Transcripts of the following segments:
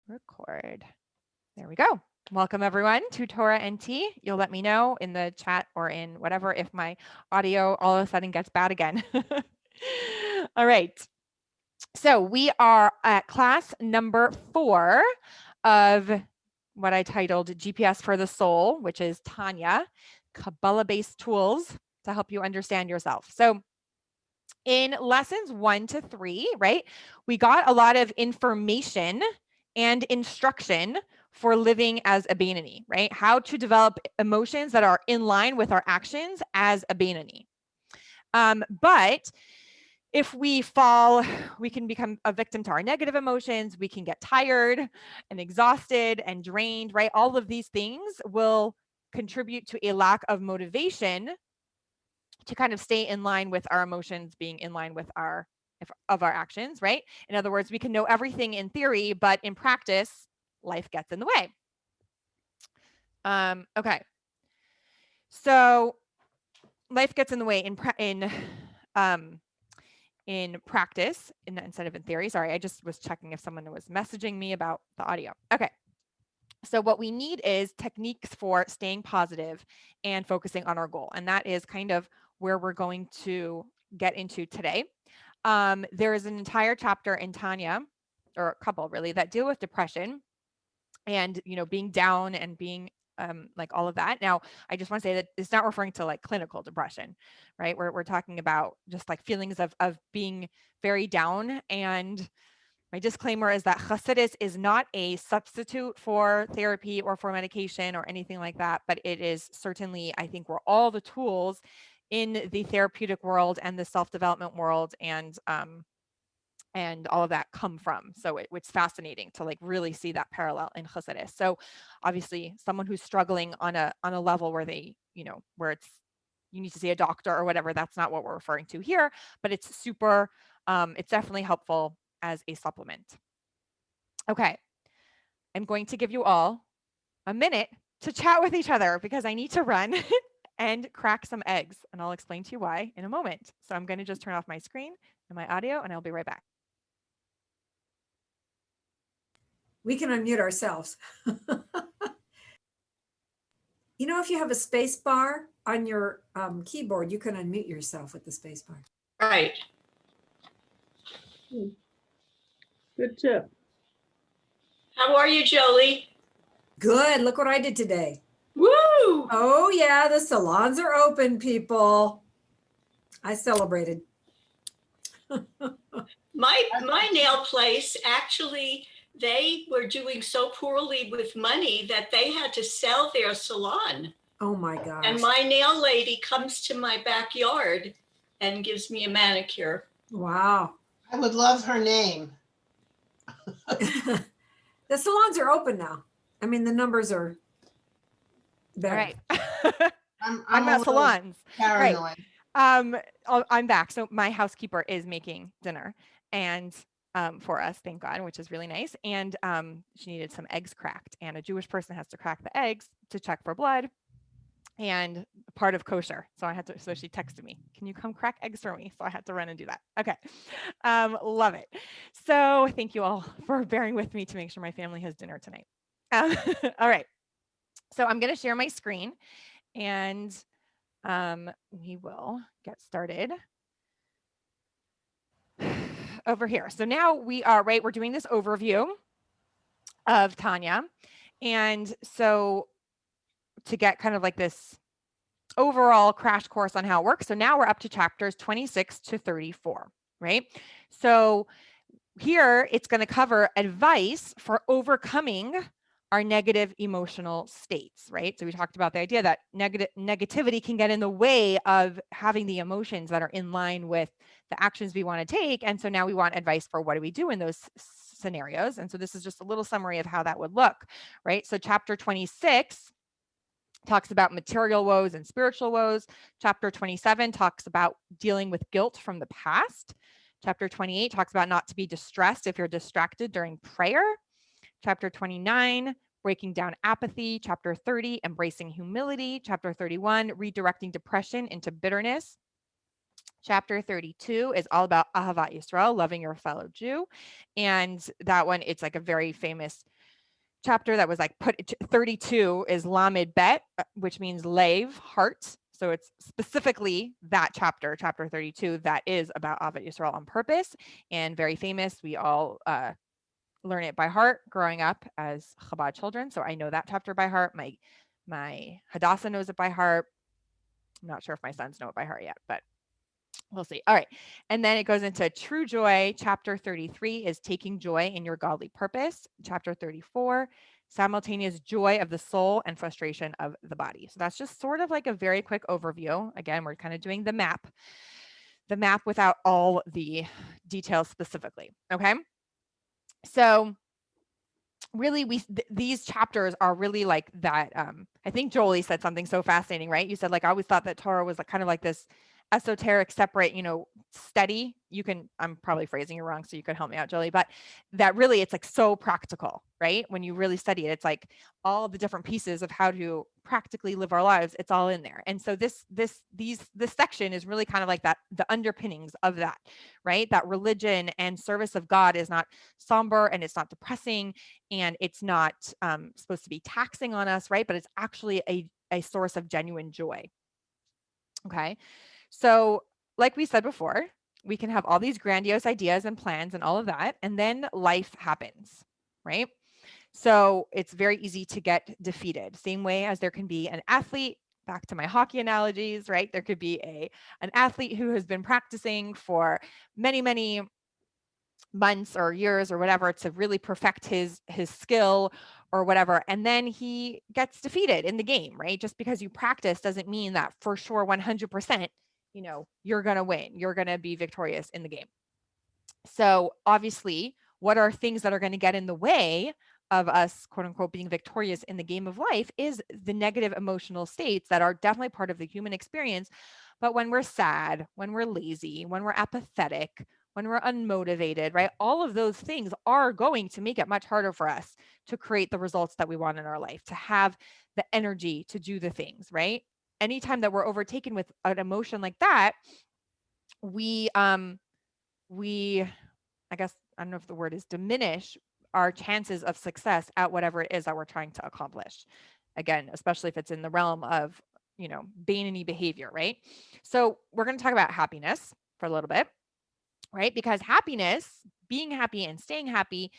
Record. There we go. Welcome everyone to Torah and Tea. You'll let me know in the chat or in whatever if my audio all of a sudden gets bad again. All right. So we are at class number 4 of what I titled GPS for the Soul, which is Tanya, Kabbalah-based tools to help you understand yourself. So in lessons 1 to 3, right, we got a lot of information and instruction for living as a Beinoni, right? How to develop emotions that are in line with our actions as a Beinoni. But if we fall, we can become a victim to our negative emotions. We can get tired and exhausted and drained, right? All of these things will contribute to a lack of motivation to kind of stay in line with our emotions being in line with our actions, right? In other words, we can know everything in theory, but in practice, life gets in the way. Okay. So life gets in the way in practice instead of in theory. Sorry, I just was checking if someone was messaging me about the audio. Okay. So what we need is techniques for staying positive and focusing on our goal. And that is kind of where we're going to get into today. There is an entire chapter in Tanya, or a couple really, that deal with depression and, being down and being like all of that. Now, I just want to say that it's not referring to like clinical depression, right? We're talking about just like feelings of being very down. And my disclaimer is that Chassidus is not a substitute for therapy or for medication or anything like that, but it is certainly, I think, where all the tools in the therapeutic world and the self-development world and all of that come from. So it's fascinating to like really see that parallel in Chassidus. So obviously someone who's struggling on a level where they, where it's, you need to see a doctor or whatever, that's not what we're referring to here, but it's super, it's definitely helpful as a supplement. Okay, I'm going to give you all a minute to chat with each other because I need to run and crack some eggs, and I'll explain to you why in a moment. So I'm going to just turn off my screen and my audio, and I'll be right back. We can unmute ourselves. If you have a space bar on your keyboard, you can unmute yourself with the space bar. Right. Good tip. How are you, Jolie? Good. Look what I did today. Woo! Oh, yeah. The salons are open, people. I celebrated. My nail place, actually, they were doing so poorly with money that they had to sell their salon. Oh, my gosh. And my nail lady comes to my backyard and gives me a manicure. Wow. I would love her name. The salons are open now. I mean, the numbers are better. All right. I'm at salons. Paranoid. Right. I'm back. So my housekeeper is making dinner and for us, thank God, which is really nice. And she needed some eggs cracked, and a Jewish person has to crack the eggs to check for blood and part of kosher. So she texted me, can you come crack eggs for me? So I had to run and do that. Okay. Love it. So thank you all for bearing with me to make sure my family has dinner tonight. All right. So I'm going to share my screen and we will get started over here. So now we're doing this overview of Tanya. And so to get kind of like this overall crash course on how it works. So now we're up to chapters 26 to 34, right? So here it's going to cover advice for overcoming our negative emotional states, right? So we talked about the idea that negativity can get in the way of having the emotions that are in line with the actions we want to take. And so now we want advice for what do we do in those scenarios. And so this is just a little summary of how that would look, right? So chapter 26 talks about material woes and spiritual woes. Chapter 27 talks about dealing with guilt from the past. Chapter 28 talks about not to be distressed if you're distracted during prayer. Chapter 29, breaking down apathy. Chapter 30, embracing humility. Chapter 31, redirecting depression into bitterness. Chapter 32 is all about Ahavat Yisrael, loving your fellow Jew. And that one, it's like a very famous chapter that was like 32 is Lamed Bet, which means lave, heart. So it's specifically that chapter 32, that is about Ahavas Yisrael on purpose, and very famous. We all learn it by heart growing up as Chabad children. So I know that chapter by heart. My Hadassah knows it by heart. I'm not sure if my sons know it by heart yet, but we'll see. All right. And then it goes into true joy. Chapter 33 is taking joy in your godly purpose. Chapter 34, simultaneous joy of the soul and frustration of the body. So that's just sort of like a very quick overview. Again, we're kind of doing the map without all the details specifically. Okay. So really these chapters are really like that. I think Jolie said something so fascinating, right? You said, like, I always thought that Torah was like kind of like this esoteric, separate, study. I'm probably phrasing it wrong, so you could help me out, Jolie, but that really, it's like so practical, right? When you really study it, it's like all the different pieces of how to practically live our lives. It's all in there. And so this section is really kind of like that, the underpinnings of that, right? That religion and service of God is not somber, and it's not depressing, and it's not supposed to be taxing on us, right? But it's actually a source of genuine joy. Okay. So like we said before, we can have all these grandiose ideas and plans and all of that, and then life happens, right? So it's very easy to get defeated. Same way as there can be an athlete, back to my hockey analogies, right? There could be an athlete who has been practicing for many, many months or years or whatever to really perfect his skill or whatever, and then he gets defeated in the game, right? Just because you practice doesn't mean that for sure 100%, you're going to win, you're going to be victorious in the game. So obviously, what are things that are going to get in the way of us, quote unquote, being victorious in the game of life is the negative emotional states that are definitely part of the human experience. But when we're sad, when we're lazy, when we're apathetic, when we're unmotivated, right? All of those things are going to make it much harder for us to create the results that we want in our life, to have the energy to do the things, right? Anytime that we're overtaken with an emotion like that, we I guess, I don't know if the word is diminish our chances of success at whatever it is that we're trying to accomplish. Again, especially if it's in the realm of, Bane-y behavior, right? So we're going to talk about happiness for a little bit, right? Because happiness, being happy and staying happy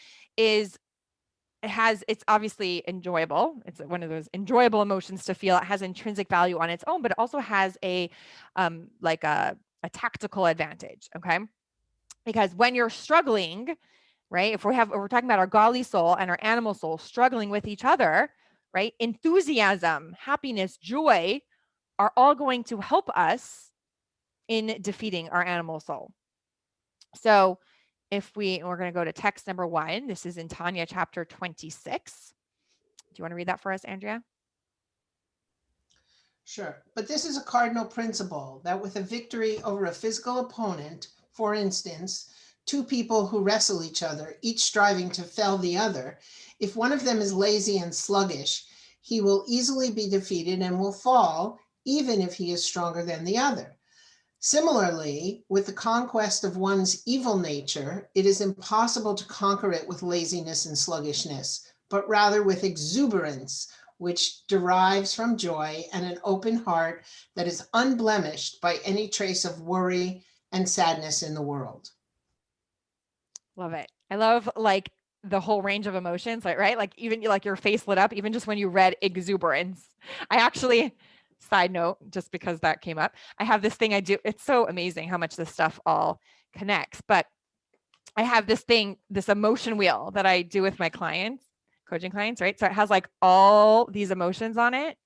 it's obviously enjoyable. It's one of those enjoyable emotions to feel. It has intrinsic value on its own, but it also has a tactical advantage. Okay. Because when you're struggling, right? If we're talking about our godly soul and our animal soul struggling with each other, right? Enthusiasm, happiness, joy are all going to help us in defeating our animal soul. So we're going to go to text number 1. This is in Tanya chapter 26. Do you want to read that for us, Andrea? Sure. But this is a cardinal principle that with a victory over a physical opponent, for instance, two people who wrestle each other, each striving to fell the other, if one of them is lazy and sluggish, he will easily be defeated and will fall, even if he is stronger than the other. Similarly, with the conquest of one's evil nature, it is impossible to conquer it with laziness and sluggishness, but rather with exuberance, which derives from joy and an open heart that is unblemished by any trace of worry and sadness in the world. Love it. I love like the whole range of emotions, right? Like even like your face lit up, even just when you read exuberance. I actually, side note, just because that came up, I have this thing I do. It's so amazing how much this stuff all connects, but I have this emotion wheel that I do with my clients, coaching clients, right? So it has like all these emotions on it,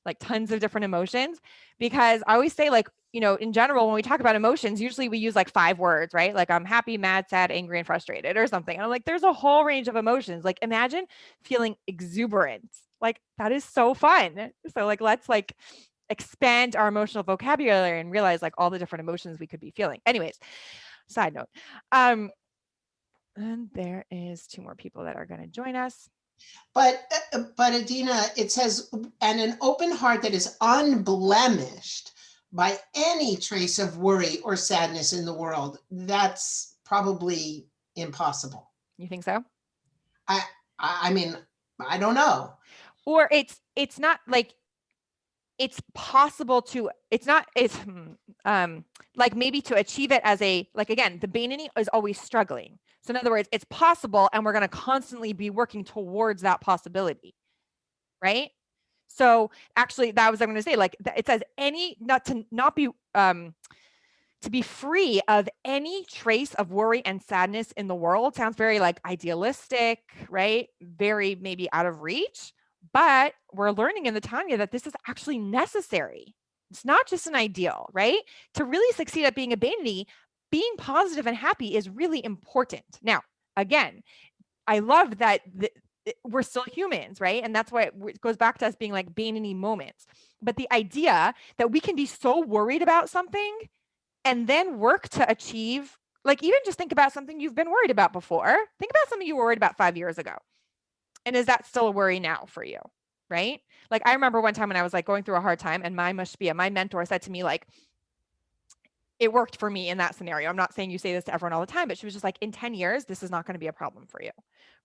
like tons of different emotions, because I always say, like, in general, when we talk about emotions, usually we use like 5 words, right? Like I'm happy, mad, sad, angry, and frustrated or something. And I'm like, there's a whole range of emotions. Like imagine feeling exuberant. Like that is so fun. So like, let's like expand our emotional vocabulary and realize like all the different emotions we could be feeling. Anyways, side note. And there is 2 more people that are going to join us. But Adina, it says, and an open heart that is unblemished by any trace of worry or sadness in the world. That's probably impossible. You think so? I mean, I don't know. Or it's not like it's possible to, it's not, it's like maybe to achieve it as a, like, again, the Bainani is always struggling. So in other words, it's possible, and we're going to constantly be working towards that possibility, right? So actually, that was, I'm going to say, like, it says to be free of any trace of worry and sadness in the world sounds very like idealistic, right? Very maybe out of reach, but we're learning in the Tanya that this is actually necessary. It's not just an ideal, right? To really succeed at being a Bainani, being positive and happy is really important. Now, again, I love that we're still humans, right? And that's why it goes back to us being like Bainani moments. But the idea that we can be so worried about something and then work to achieve, like, even just think about something you've been worried about before. Think about something you were worried about 5 years ago. And is that still a worry now for you? Right? Like, I remember one time when I was like going through a hard time, and my mentor said to me, like, it worked for me in that scenario. I'm not saying you say this to everyone all the time, but she was just like, in 10 years, this is not going to be a problem for you.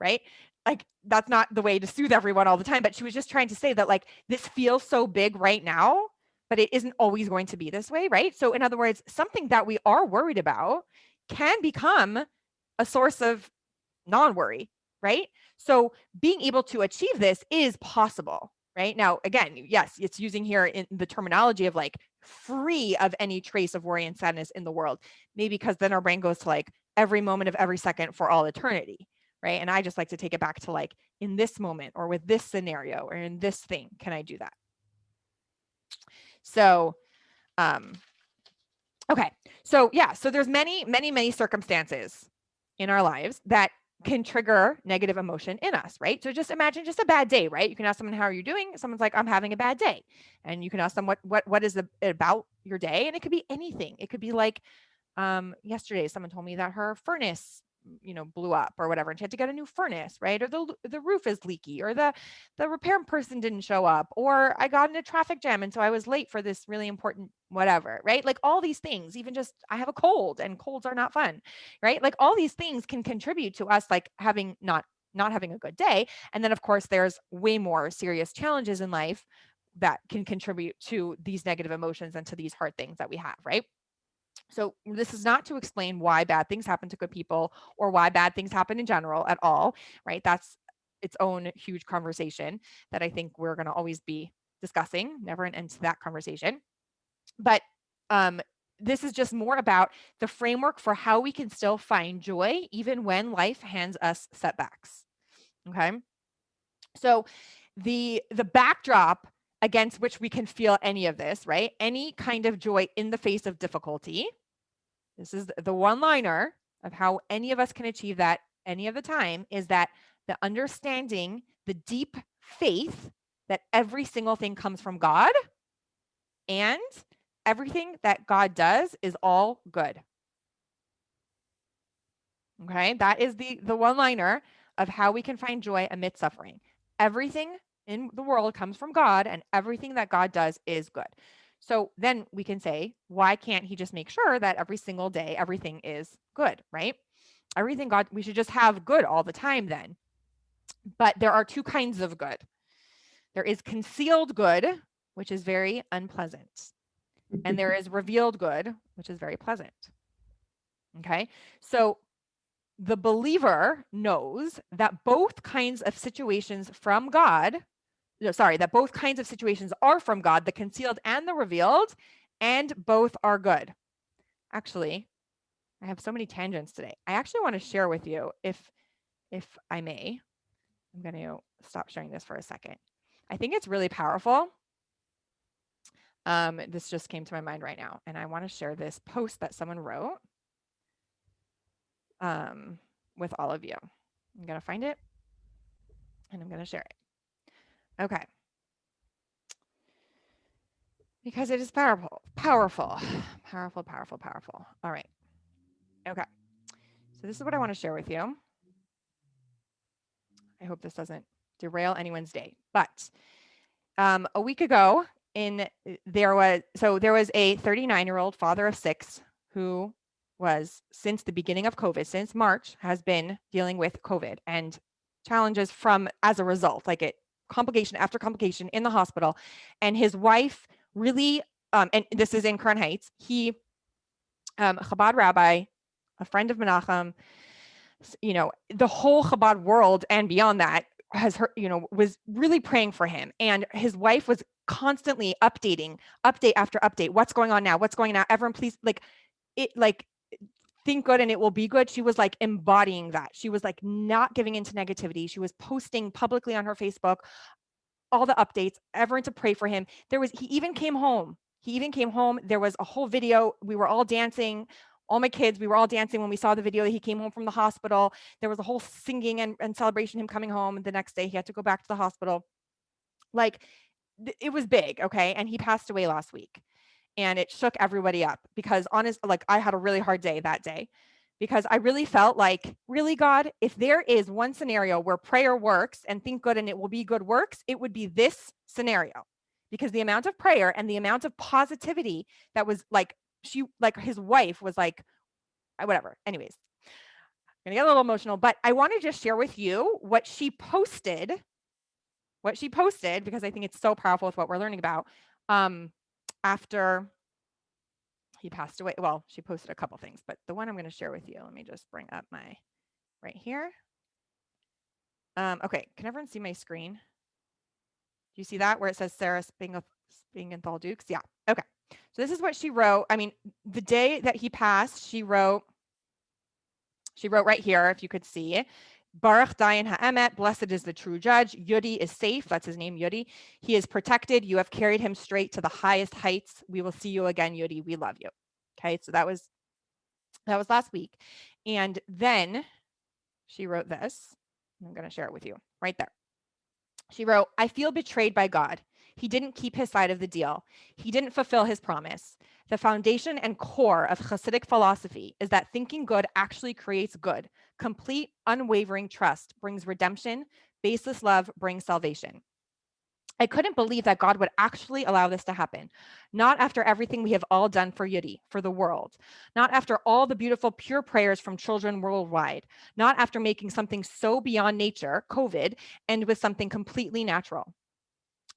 Right? Like, that's not the way to soothe everyone all the time, but she was just trying to say that, like, this feels so big right now, but it isn't always going to be this way. Right? So in other words, something that we are worried about can become a source of non-worry. Right? So being able to achieve this is possible. Right? Now, again, yes, it's using here in the terminology of like free of any trace of worry and sadness in the world, maybe because then our brain goes to like every moment of every second for all eternity. Right? And I just like to take it back to like, in this moment, or with this scenario, or in this thing, can I do that? So, okay. So yeah, so there's many circumstances in our lives that can trigger negative emotion in us, right? So just imagine just a bad day, right? You can ask someone, how are you doing? Someone's like, I'm having a bad day. And you can ask them, what is it about your day? And it could be anything. It could be like, yesterday someone told me that her furnace, blew up or whatever, and she had to get a new furnace, right? Or the roof is leaky, or the repair person didn't show up, or I got in a traffic jam and so I was late for this really important whatever, right? Like all these things, even just I have a cold, and colds are not fun, right? Like all these things can contribute to us like having not having a good day. And then of course there's way more serious challenges in life that can contribute to these negative emotions and to these hard things that we have, right? So this is not to explain why bad things happen to good people, or why bad things happen in general at all, right? That's its own huge conversation that I think we're going to always be discussing, never an end to that conversation. But this is just more about the framework for how we can still find joy even when life hands us setbacks. Okay. So the backdrop against which we can feel any of this, right? Any kind of joy in the face of difficulty. This is the one-liner of how any of us can achieve that any of the time, is that the understanding, the deep faith that every single thing comes from God, and everything that God does is all good. Okay, that is the one-liner of how we can find joy amidst suffering. Everything in the world comes from God, and everything that God does is good. So then we can say, why can't he just make sure that every single day, everything is good, right? Everything God, we should just have good all the time then. But there are two kinds of good. There is concealed good, which is very unpleasant. And there is revealed good, which is very pleasant. Okay, so the believer knows that both kinds of situations from God, that both kinds of situations are from God, the concealed and the revealed, and both are good. Actually, I have so many tangents today. I actually want to share with you, if I may. I'm going to stop sharing this for a second. I think it's really powerful. This just came to my mind right now, and I want to share this post that someone wrote with all of you. I'm going to find it, and I'm going to share it. Okay. Because it is powerful. All right. Okay. So this is what I want to share with you. I hope this doesn't derail anyone's day. But a week ago, there was a 39-year-old father of 6 who was, since the beginning of COVID, since March, has been dealing with COVID and challenges from as a result, like it complication after complication in the hospital. And his wife really, and this is in Crown Heights, he, Chabad rabbi, a friend of Menachem, you know, the whole Chabad world and beyond that has heard, you know, was really praying for him. And his wife was constantly update after update. What's going on now? What's going on now? Everyone, please, like, think good and it will be good. She was like embodying that. She was like not giving into negativity. She was posting publicly on her Facebook all the updates, everyone to pray for him. He even came home. There was a whole video. We were all dancing. All my kids, we were all dancing when we saw the video that he came home from the hospital. There was a whole singing and celebration, him coming home. The next day he had to go back to the hospital. Like, it was big, okay? And he passed away last week. And it shook everybody up because I had a really hard day that day because I really felt like, really, God, if there is one scenario where prayer works and think good and it will be good works, it would be this scenario, because the amount of prayer and the amount of positivity that was like, his wife was like, whatever. Anyways, I'm gonna get a little emotional, but I want to just share with you what she posted, because I think it's so powerful with what we're learning about. After he passed away. Well, she posted a couple things, but the one I'm going to share with you, let me just bring up my right here. Okay, can everyone see my screen? Do you see that where it says Sarah Spingenthal Dukes? Yeah. Okay. So this is what she wrote. I mean, the day that he passed, she wrote right here, if you could see. Baruch Dayan Ha'emet, blessed is the true judge. Yudi is safe. That's his name, Yudi. He is protected. You have carried him straight to the highest heights. We will see you again, Yudi. We love you. Okay, so that was last week. And then she wrote this. I'm going to share it with you right there. She wrote, I feel betrayed by God. He didn't keep his side of the deal. He didn't fulfill his promise. The foundation and core of Hasidic philosophy is that thinking good actually creates good. Complete, unwavering trust brings redemption. Baseless love brings salvation. I couldn't believe that God would actually allow this to happen. Not after everything we have all done for Yudi, for the world. Not after all the beautiful, pure prayers from children worldwide. Not after making something so beyond nature, COVID, end with something completely natural.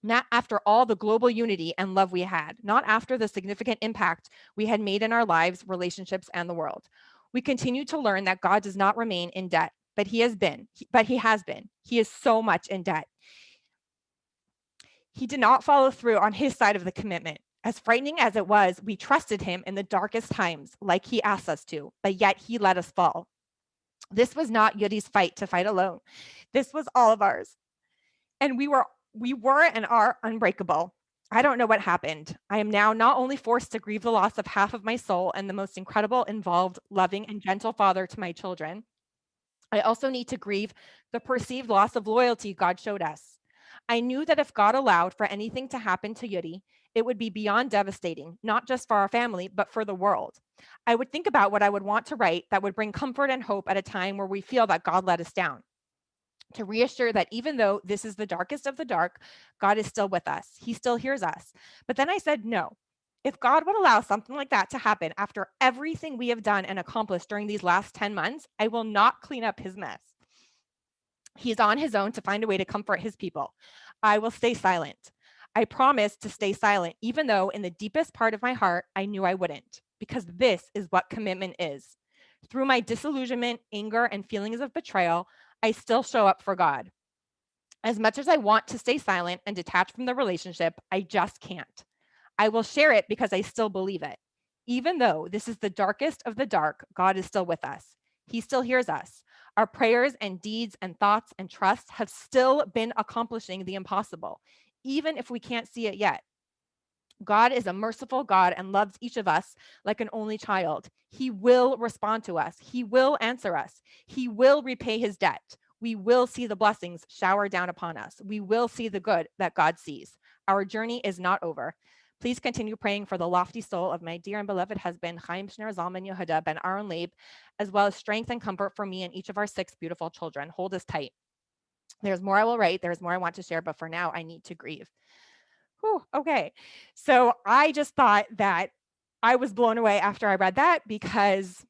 Not after all the global unity and love we had. Not after the significant impact we had made in our lives, relationships, and the world. We continue to learn that God does not remain in debt, but he has been. He is so much in debt. He did not follow through on his side of the commitment. As frightening as it was, we trusted him in the darkest times, like he asked us to, but yet he let us fall. This was not Yudi's fight to fight alone. This was all of ours. And we were and are unbreakable. I don't know what happened. I am now not only forced to grieve the loss of half of my soul and the most incredible, involved, loving, and gentle father to my children, I also need to grieve the perceived loss of loyalty God showed us. I knew that if God allowed for anything to happen to Yudi, it would be beyond devastating, not just for our family, but for the world. I would think about what I would want to write that would bring comfort and hope at a time where we feel that God let us down. To reassure that even though this is the darkest of the dark, God is still with us. He still hears us. But then I said, no. If God would allow something like that to happen after everything we have done and accomplished during these last 10 months, I will not clean up his mess. He's on his own to find a way to comfort his people. I will stay silent. I promise to stay silent, even though in the deepest part of my heart, I knew I wouldn't, because this is what commitment is. Through my disillusionment, anger, and feelings of betrayal, I still show up for God. As much as I want to stay silent and detach from the relationship, I just can't. I will share it because I still believe it. Even though this is the darkest of the dark, God is still with us. He still hears us. Our prayers and deeds and thoughts and trust have still been accomplishing the impossible, even if we can't see it yet. God is a merciful God and loves each of us like an only child. He will respond to us. He will answer us. He will repay his debt. We will see the blessings shower down upon us. We will see the good that God sees. Our journey is not over. Please continue praying for the lofty soul of my dear and beloved husband, Chaim Shner Zalman Yehuda ben Aaron Leib, as well as strength and comfort for me and each of our 6 beautiful children. Hold us tight. There's more I will write. There's more I want to share, but for now, I need to grieve. Whew, okay. So I just thought that I was blown away after I read that because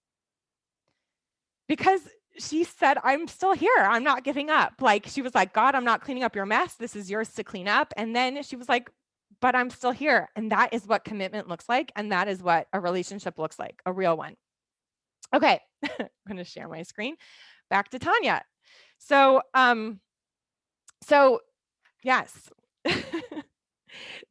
she said, I'm still here. I'm not giving up. Like, she was like, God, I'm not cleaning up your mess. This is yours to clean up. And then she was like, but I'm still here. And that is what commitment looks like. And that is what a relationship looks like, a real one. Okay, I'm going to share my screen. Back to Tanya. So yes,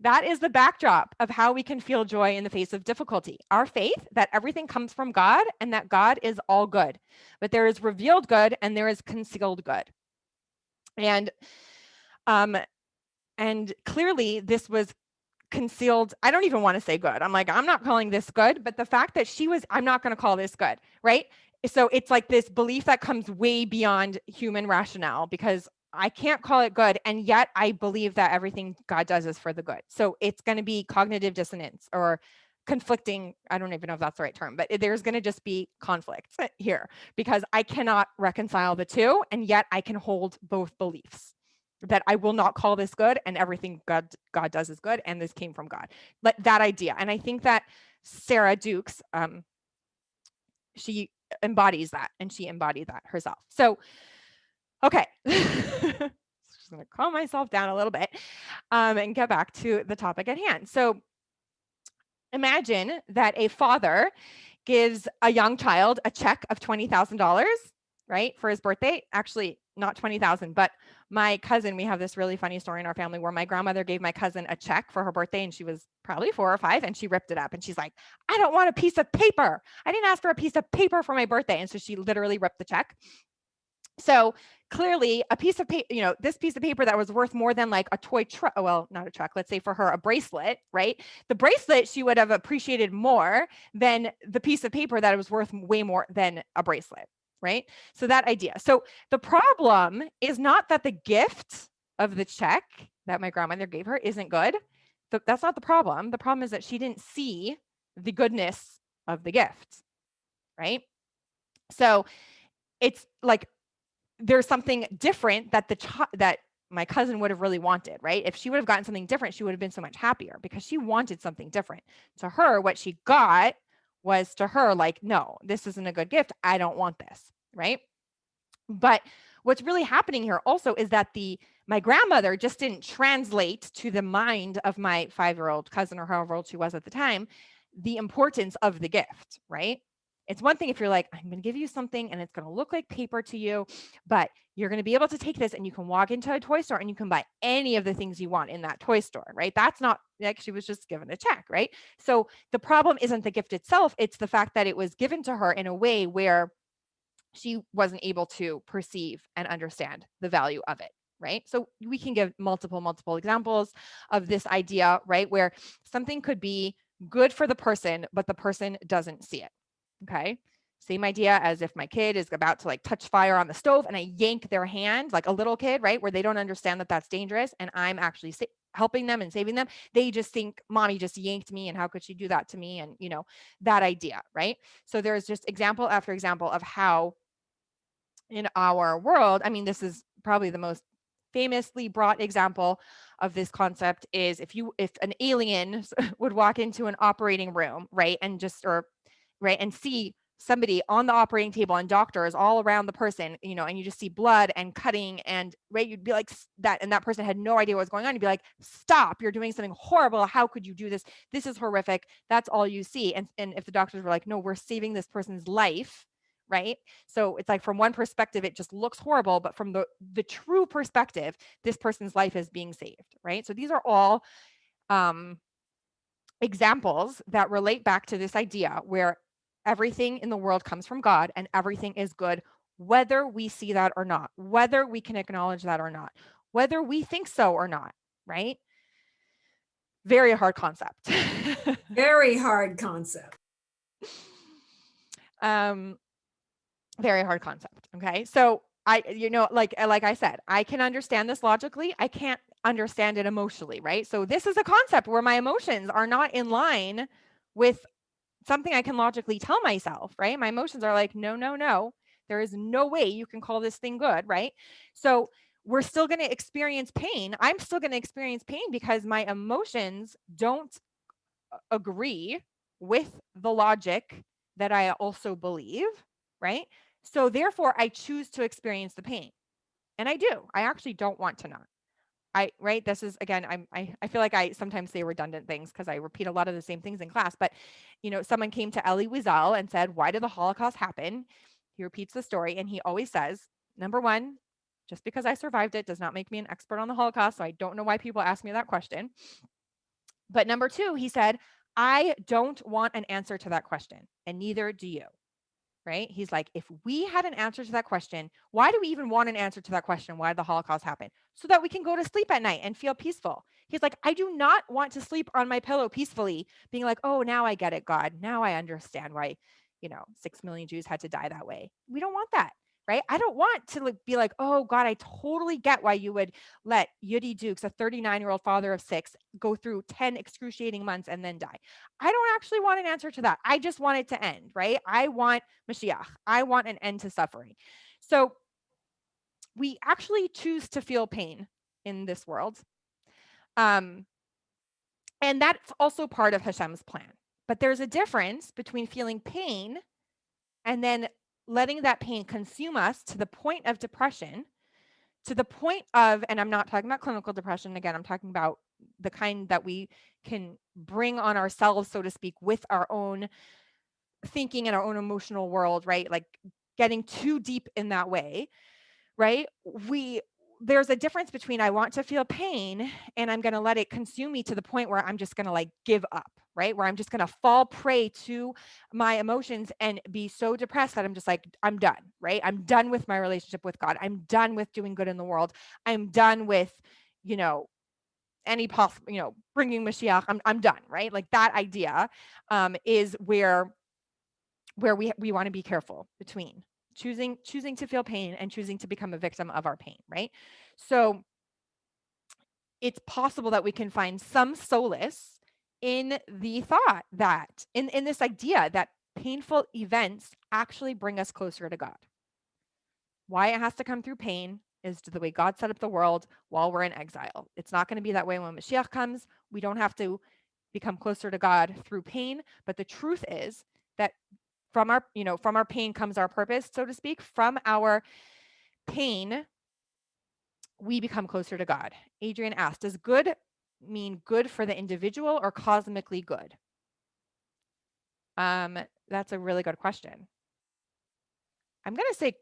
that is the backdrop of how we can feel joy in the face of difficulty. Our faith that everything comes from God and that God is all good, but there is revealed good and there is concealed good. And clearly this was concealed. I don't even want to say good. I'm like, I'm not calling this good, but the fact that I'm not going to call this good, right? So it's like this belief that comes way beyond human rationale, because I can't call it good. And yet I believe that everything God does is for the good. So it's going to be cognitive dissonance or conflicting. I don't even know if that's the right term, but there's going to just be conflict here because I cannot reconcile the two. And yet I can hold both beliefs, that I will not call this good and everything God does is good. And this came from God, like that idea. And I think that Sarah Dukes, she embodies that, and she embodied that herself. So, okay. Just going to calm myself down a little bit and get back to the topic at hand. So imagine that a father gives a young child a check of $20,000, right, for his birthday. Actually, not 20,000, but my cousin, we have this really funny story in our family where my grandmother gave my cousin a check for her birthday, and she was probably 4 or 5, and she ripped it up and she's like, I don't want a piece of paper. I didn't ask for a piece of paper for my birthday. And so she literally ripped the check. So clearly a piece of paper, this piece of paper that was worth more than like a toy truck, well, not a truck, let's say for her, a bracelet, right? The bracelet she would have appreciated more than the piece of paper that was worth way more than a bracelet, right? So that idea. So the problem is not that the gift of the check that my grandmother gave her isn't good. That's not the problem. The problem is that she didn't see the goodness of the gift, right? So it's like, there's something different that that my cousin would have really wanted, right? If she would have gotten something different, she would have been so much happier because she wanted something different. To her, what she got was, to her, like, no, this isn't a good gift. I don't want this, right? But what's really happening here also is that my grandmother just didn't translate to the mind of my 5-year-old cousin, or however old she was at the time, the importance of the gift, right? It's one thing if you're like, I'm going to give you something and it's going to look like paper to you, but you're going to be able to take this and you can walk into a toy store and you can buy any of the things you want in that toy store, right? That's not like she was just given a check, right? So the problem isn't the gift itself. It's the fact that it was given to her in a way where she wasn't able to perceive and understand the value of it, right? So we can give multiple examples of this idea, right? Where something could be good for the person, but the person doesn't see it. Okay. Same idea as if my kid is about to like touch fire on the stove and I yank their hand, like a little kid, right? Where they don't understand that that's dangerous and I'm actually helping them and saving them. They just think mommy just yanked me and how could she do that to me? And that idea, right? So there's just example after example of how in our world, I mean, this is probably the most famously brought example of this concept is if an alien would walk into an operating room, right? And and see somebody on the operating table and doctors all around the person, and you just see blood and cutting and, right, you'd be like that. And that person had no idea what was going on. You'd be like, stop, you're doing something horrible. How could you do this? This is horrific. That's all you see. And if the doctors were like, no, we're saving this person's life, right? So it's like from one perspective, it just looks horrible, but from the true perspective, this person's life is being saved, right? So these are all examples that relate back to this idea where everything in the world comes from God and everything is good, whether we see that or not, whether we can acknowledge that or not, whether we think so or not, right? Very hard concept. Very hard concept. Very hard concept. Okay. So like I said, I can understand this logically. I can't understand it emotionally, right? So this is a concept where my emotions are not in line with something I can logically tell myself, right? My emotions are like, no, there is no way you can call this thing good, right? So we're still going to experience pain. I'm still going to experience pain because my emotions don't agree with the logic that I also believe, right? So therefore, I choose to experience the pain. And I do. I actually don't want to not. Right. This is again, I feel like I sometimes say redundant things because I repeat a lot of the same things in class. But, someone came to Elie Wiesel and said, why did the Holocaust happen? He repeats the story and he always says, number one, just because I survived it does not make me an expert on the Holocaust. So I don't know why people ask me that question. But number two, he said, I don't want an answer to that question, and neither do you. Right? He's like, if we had an answer to that question, why do we even want an answer to that question? Why did the Holocaust happen? So that we can go to sleep at night and feel peaceful. He's like, I do not want to sleep on my pillow peacefully, being like, oh, now I get it, God. Now I understand why, 6 million Jews had to die that way. We don't want that. Right? I don't want to be like, oh, God, I totally get why you would let Yudi Dukes, a 39-year-old father of 6, go through 10 excruciating months and then die. I don't actually want an answer to that. I just want it to end, right? I want Mashiach. I want an end to suffering. So we actually choose to feel pain in this world. And that's also part of Hashem's plan. But there's a difference between feeling pain and then letting that pain consume us to the point of depression, to the point of, and I'm not talking about clinical depression. Again, I'm talking about the kind that we can bring on ourselves, so to speak, with our own thinking and our own emotional world, right? Like getting too deep in that way, right? There's a difference between I want to feel pain and I'm going to let it consume me to the point where I'm just going to like give up, right? Where I'm just going to fall prey to my emotions and be so depressed that I'm just like, I'm done, right? I'm done with my relationship with God. I'm done with doing good in the world. I'm done with, any possible, bringing Mashiach. I'm done, right? Like that idea is where we want to be careful between choosing to feel pain and choosing to become a victim of our pain, right? So it's possible that we can find some solace in the thought that in this idea that painful events actually bring us closer to God. Why it has to come through pain is the way God set up the world while we're in exile. It's not going to be that way when Mashiach comes. We don't have to become closer to God through pain, but the truth is that from our pain comes our purpose, so to speak. From our pain, we become closer to God. Adrian asked, does good mean good for the individual or cosmically good? That's a really good question. I'm going to say,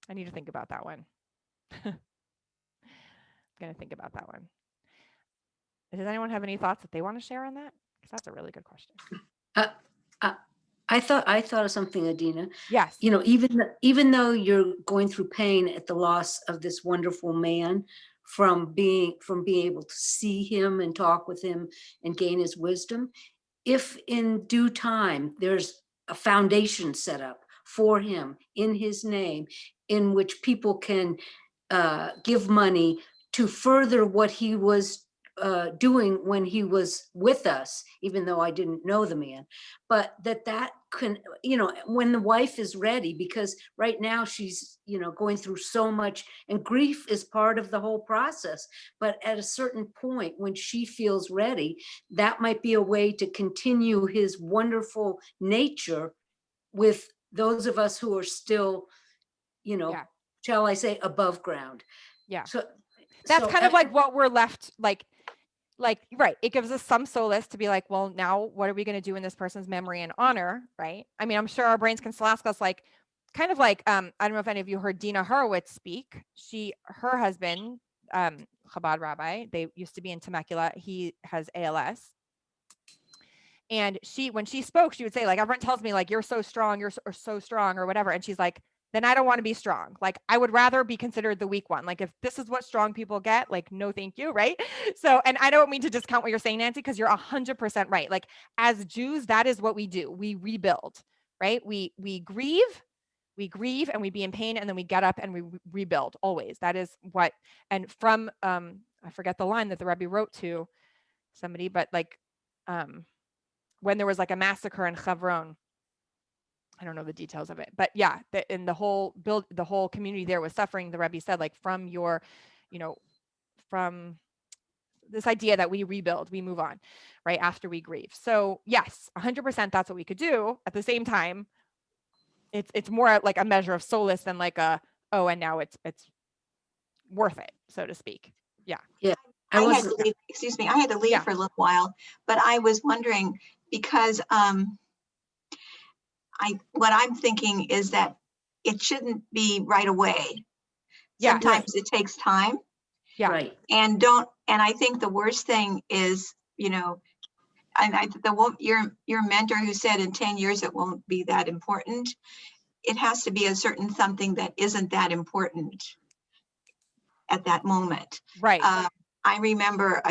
I need to think about that one. I'm going to think about that one. Does anyone have any thoughts that they want to share on that? Because that's a really good question. Uh, I thought of something, Adina. Yes. Even though you're going through pain at the loss of this wonderful man, from being able to see him and talk with him and gain his wisdom, if in due time there's a foundation set up for him in his name, in which people can give money to further what he was doing when he was with us, even though I didn't know the man, but that can, when the wife is ready, because right now she's, going through so much, and grief is part of the whole process. But at a certain point, when she feels ready, that might be a way to continue his wonderful nature with those of us who are still, Yeah. shall I say, above ground. Yeah. So that's kind of like what we're left like, right. It gives us some solace to be like, well, now what are we going to do in this person's memory and honor? Right. I mean, I'm sure our brains can still ask us like, kind of like, I don't know if any of you heard Dina Horowitz speak. Her husband, Chabad rabbi, they used to be in Temecula. He has ALS. And when she spoke, she would say like, everyone tells me like, you're so strong, so strong or whatever. And she's like, then I don't want to be strong. Like, I would rather be considered the weak one. Like, if this is what strong people get, like, no, thank you. Right. So, and I don't mean to discount what you're saying, Nancy, because you're 100% right. Like, as Jews, that is what we do. We rebuild, right? We grieve and we be in pain, and then we get up and we rebuild always. That is what, and from, I forget the line that the Rebbe wrote to somebody, but like, when there was like a massacre in Hebron, I don't know the details of it, but yeah, the whole community there was suffering. The Rebbe said, like, from your, from this idea that we rebuild, we move on, right, after we grieve. So yes, 100% that's what we could do. At the same time, it's more like a measure of solace than like a, oh, and now it's worth it, so to speak. Yeah. Yeah. I had wasn't- to leave, excuse me, I had to leave Yeah. for a little while, but I was wondering because what I'm thinking is that it shouldn't be right away. Yeah. Sometimes it takes time Yeah. Right. and I think the worst thing is, you know, your mentor who said in 10 years it won't be that important. It has to be a certain something that isn't that important at that moment. Right. I remember,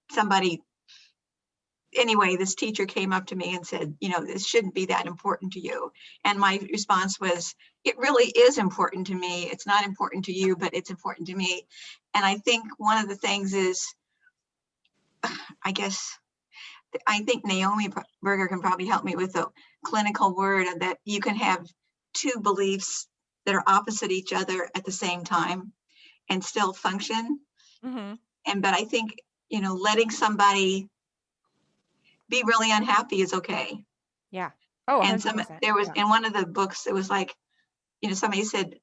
somebody, anyway, this teacher came up to me and said, you know, this shouldn't be that important to you. And my response was, it really is important to me. It's not important to you, but it's important to me. And I think one of the things is, I think Naomi Berger can probably help me with the clinical word that you can have two beliefs that are opposite each other at the same time and still function. Mm-hmm. But I think, you know, letting somebody be really unhappy is okay. Yeah. Oh, And 100%. there was, yeah. in one of the books, it was like, you know, somebody said,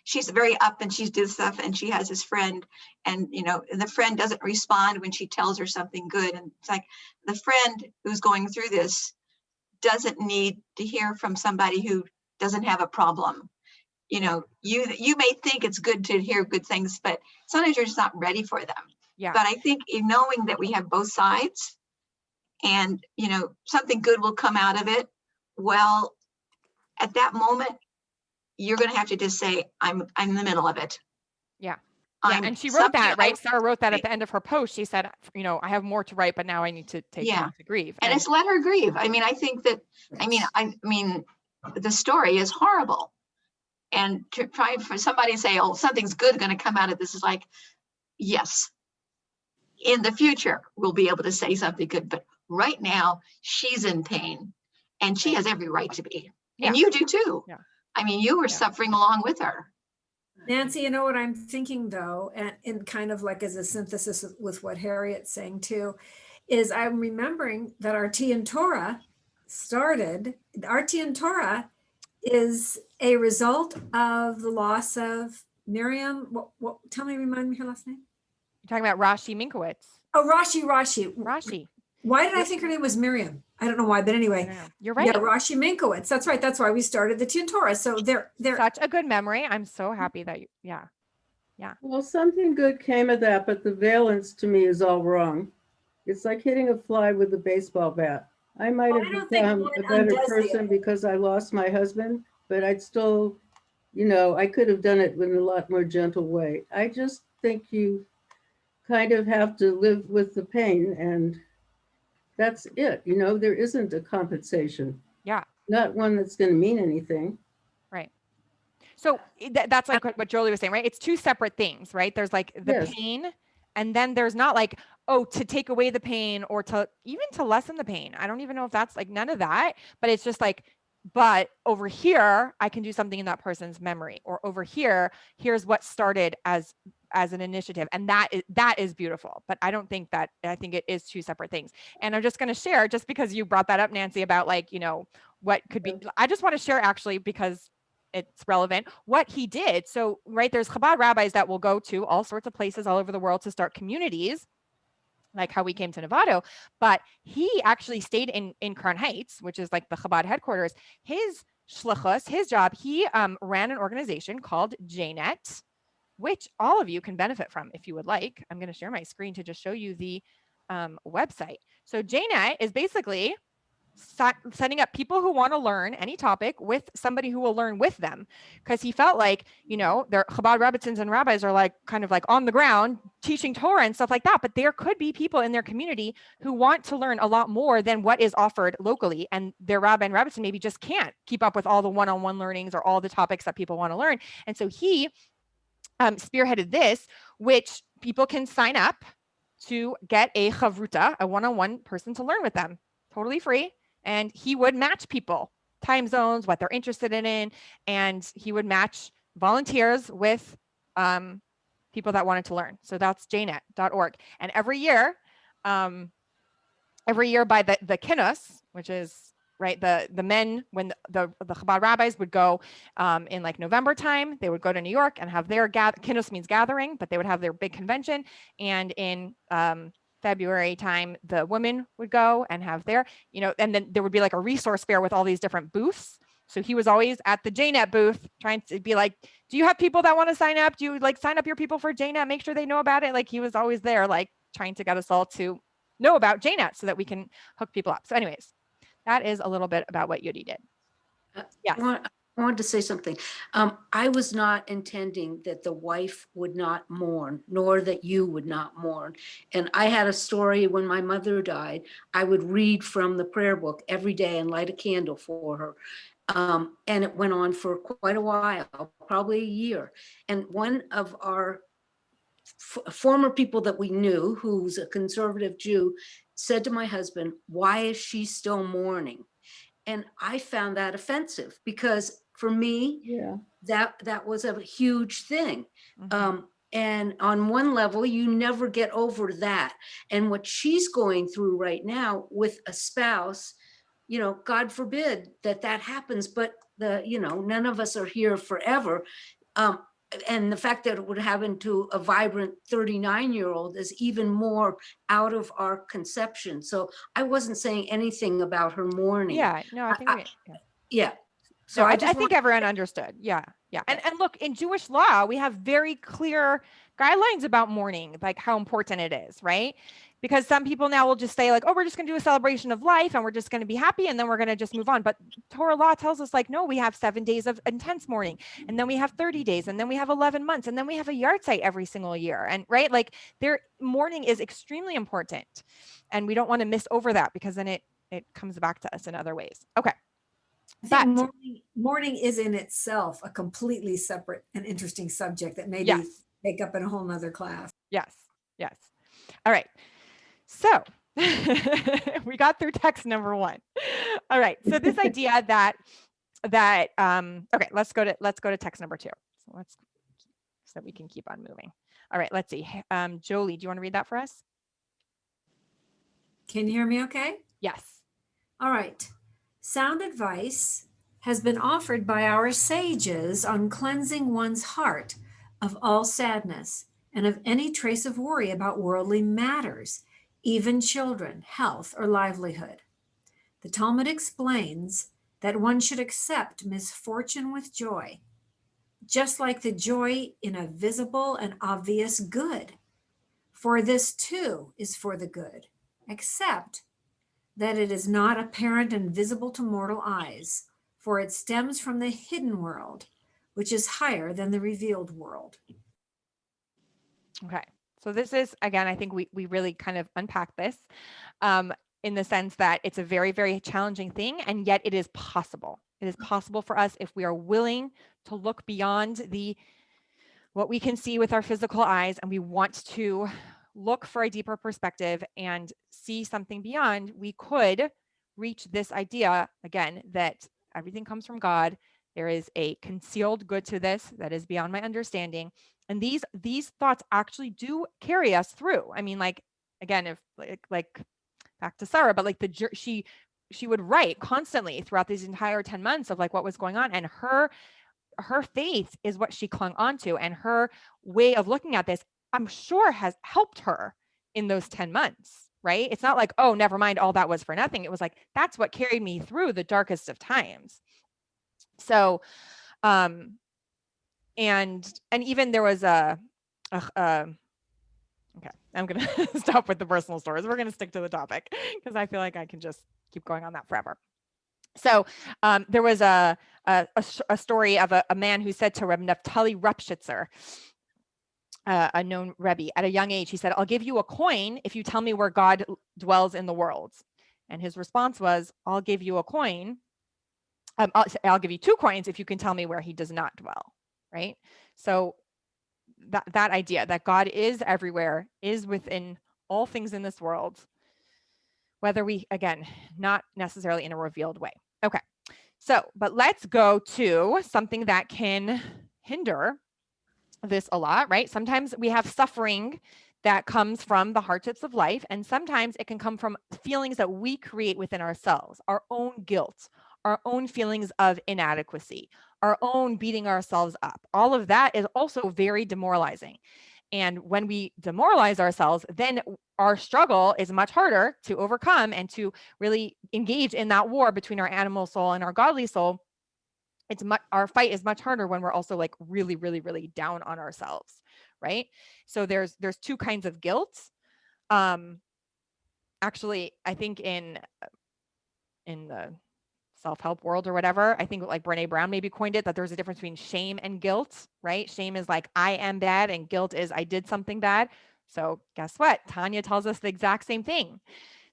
she's very up and she's doing stuff and she has this friend and, you know, the friend doesn't respond when she tells her something good. And it's like, the friend who's going through this doesn't need to hear from somebody who doesn't have a problem. You know, you may think it's good to hear good things, but sometimes you're just not ready for them. Yeah. But I think in knowing that we have both sides and, you know, something good will come out of it. Well, at that moment, you're going to have to just say, I'm in the middle of it. Yeah. Yeah. And she wrote that, right? Sarah wrote that at right. the end of her post. She said, you know, I have more to write, but now I need to take Yeah. time to grieve. And it's let her grieve. I mean, I think that, I mean, the story is horrible. And to try for somebody to say, oh, something's good going to come out of this is like, yes, in the future, we'll be able to say something good. But right now, she's in pain and she has every right to be. Yeah. And you do too. Yeah. I mean, you were Yeah. suffering along with her. Nancy, you know what I'm thinking though, and kind of like as a synthesis with what Harriet's saying too, is I'm remembering that our Tea and Torah started, our Tea and Torah is a result of the loss of Miriam. Tell me, remind me her last name. You're talking about Rashi Minkowitz. Oh, Rashi. Rashi. Why did I think her name was Miriam? I don't know why, but anyway. No. You're right. Yeah, Rashi Minkowitz. That's right. That's why we started the Tea and Torah. So they're Such a good memory. I'm so happy that you, yeah. Well, something good came of that, but the valence to me is all wrong. It's like hitting a fly with a baseball bat. I might Well, I have don't think become one a better undoes the person other. because I lost my husband, but I'd still, you know, I could have done it in a lot more gentle way. I just think you kind of have to live with the pain and that's it. You know, there isn't a compensation. Yeah. Not one that's going to mean anything. Right. So that's like what Jolie was saying, right? It's two separate things, right? There's like the Yes. pain, and then there's not like, oh, to take away the pain or to even to lessen the pain. I don't even know if that's like none of that, but it's just like, but over here, I can do something in that person's memory, or over here, here's what started as an initiative. And that is beautiful. But I don't think that, I think it is two separate things. And I'm just going to share, just because you brought that up, Nancy, about like, you know, what could be, I just want to share actually, because it's relevant, what he did. So, right, there's Chabad rabbis that will go to all sorts of places all over the world to start communities, like how we came to Novato, but he actually stayed in Crown Heights, which is like the Chabad headquarters. His shlichus, his job, he ran an organization called JNet, which all of you can benefit from if you would like. I'm going to share my screen to just show you the website. So JNet is basically setting up people who want to learn any topic with somebody who will learn with them, because he felt like, you know, their Chabad Rebbetzins and rabbis are like kind of like on the ground teaching Torah and stuff like that, but there could be people in their community who want to learn a lot more than what is offered locally, and their rabbi and rebbetzin maybe just can't keep up with all the one-on-one learnings or all the topics that people want to learn. And so he spearheaded this, which people can sign up to get a chavruta, a one-on-one person to learn with them, totally free. And he would match people, time zones, what they're interested in, and he would match volunteers with people that wanted to learn. So that's jnet.org. And every year by the kinus, which is right, the men, when the Chabad rabbis would go in like November time, they would go to New York and have their kinus means gathering, but they would have their big convention. And in February time, the women would go and have their, and then there would be like a resource fair with all these different booths. So he was always at the JNet booth trying to be like, do you have people that want to sign up? Do you like sign up your people for JNet? Make sure they know about it. Like he was always there, like trying to get us all to know about JNet so that we can hook people up. So anyways, that is a little bit about what Yudi did. Yes. I wanted to say something. I was not intending that the wife would not mourn, nor that you would not mourn. And I had a story when my mother died. I would read from the prayer book every day and light a candle for her. And it went on for quite a while, probably a year. And one of our former people that we knew, who's a conservative Jew, said to my husband, "Why is she still mourning?" And I found that offensive, because for me, that was a huge thing. Mm-hmm. And on one level, you never get over that. And what she's going through right now with a spouse, God forbid that happens, but none of us are here forever. And the fact that it would happen to a vibrant 39-year-old is even more out of our conception. So I wasn't saying anything about her mourning. Yeah, no, I think yeah. So I think everyone understood. Yeah. And look, in Jewish law, we have very clear guidelines about mourning, like how important it is, right? Because some people now will just say like, oh, we're just going to do a celebration of life and we're just going to be happy and then we're going to just move on. But Torah law tells us like, no, we have 7 days of intense mourning, and then we have 30 days, and then we have 11 months, and then we have a yard site every single year. And right, like mourning is extremely important, and we don't want to miss over that, because then it comes back to us in other ways. Okay. I think mourning is in itself a completely separate and interesting subject that maybe take up in a whole nother class. Yes. All right. So we got through text number 1. All right. So this idea that okay, let's go to text number 2. So we can keep on moving. All right. Let's see. Jolie, do you want to read that for us? Can you hear me okay? Yes. All right. Sound advice has been offered by our sages on cleansing one's heart of all sadness and of any trace of worry about worldly matters, even children, health, or livelihood. The Talmud explains that one should accept misfortune with joy, just like the joy in a visible and obvious good. For this too is for the good, except that it is not apparent and visible to mortal eyes, for it stems from the hidden world, which is higher than the revealed world. Okay. So this is, again, I think we really kind of unpack this in the sense that it's a very, very challenging thing, and yet it is possible. It is possible for us if we are willing to look beyond what we can see with our physical eyes, and we want to look for a deeper perspective and see something beyond. We could reach this idea, again, that everything comes from God. There is a concealed good to this that is beyond my understanding. And these thoughts actually do carry us through. I mean, like, again, if like back to Sarah, but like she would write constantly throughout these entire 10 months of like what was going on, and her faith is what she clung onto, and her way of looking at this, I'm sure, has helped her in those 10 months, right? It's not like, oh, never mind, all that was for nothing. It was like, that's what carried me through the darkest of times. So, and even there was okay, I'm going to stop with the personal stories. We're going to stick to the topic because I feel like I can just keep going on that forever. So there was a story of a man who said to Reb Naftali Repshitzer, a known Rebbe, at a young age, he said, "I'll give you a coin if you tell me where God dwells in the world." And his response was, "I'll give you a coin. I'll give you 2 coins if you can tell me where he does not dwell." Right? So that idea that God is everywhere, is within all things in this world, whether we, again, not necessarily in a revealed way. Okay. So, but let's go to something that can hinder this a lot, right? Sometimes we have suffering that comes from the hardships of life, and sometimes it can come from feelings that we create within ourselves, our own guilt, our own feelings of inadequacy, our own beating ourselves up. All of that is also very demoralizing. And when we demoralize ourselves, then our struggle is much harder to overcome and to really engage in that war between our animal soul and our godly soul. Our fight is much harder when we're also like really, really, really down on ourselves, right? So there's two kinds of guilt. Actually, I think in the self-help world or whatever, I think like Brene Brown maybe coined it, that there's a difference between shame and guilt, right? Shame is like, I am bad, and guilt is I did something bad. So guess what? Tanya tells us the exact same thing.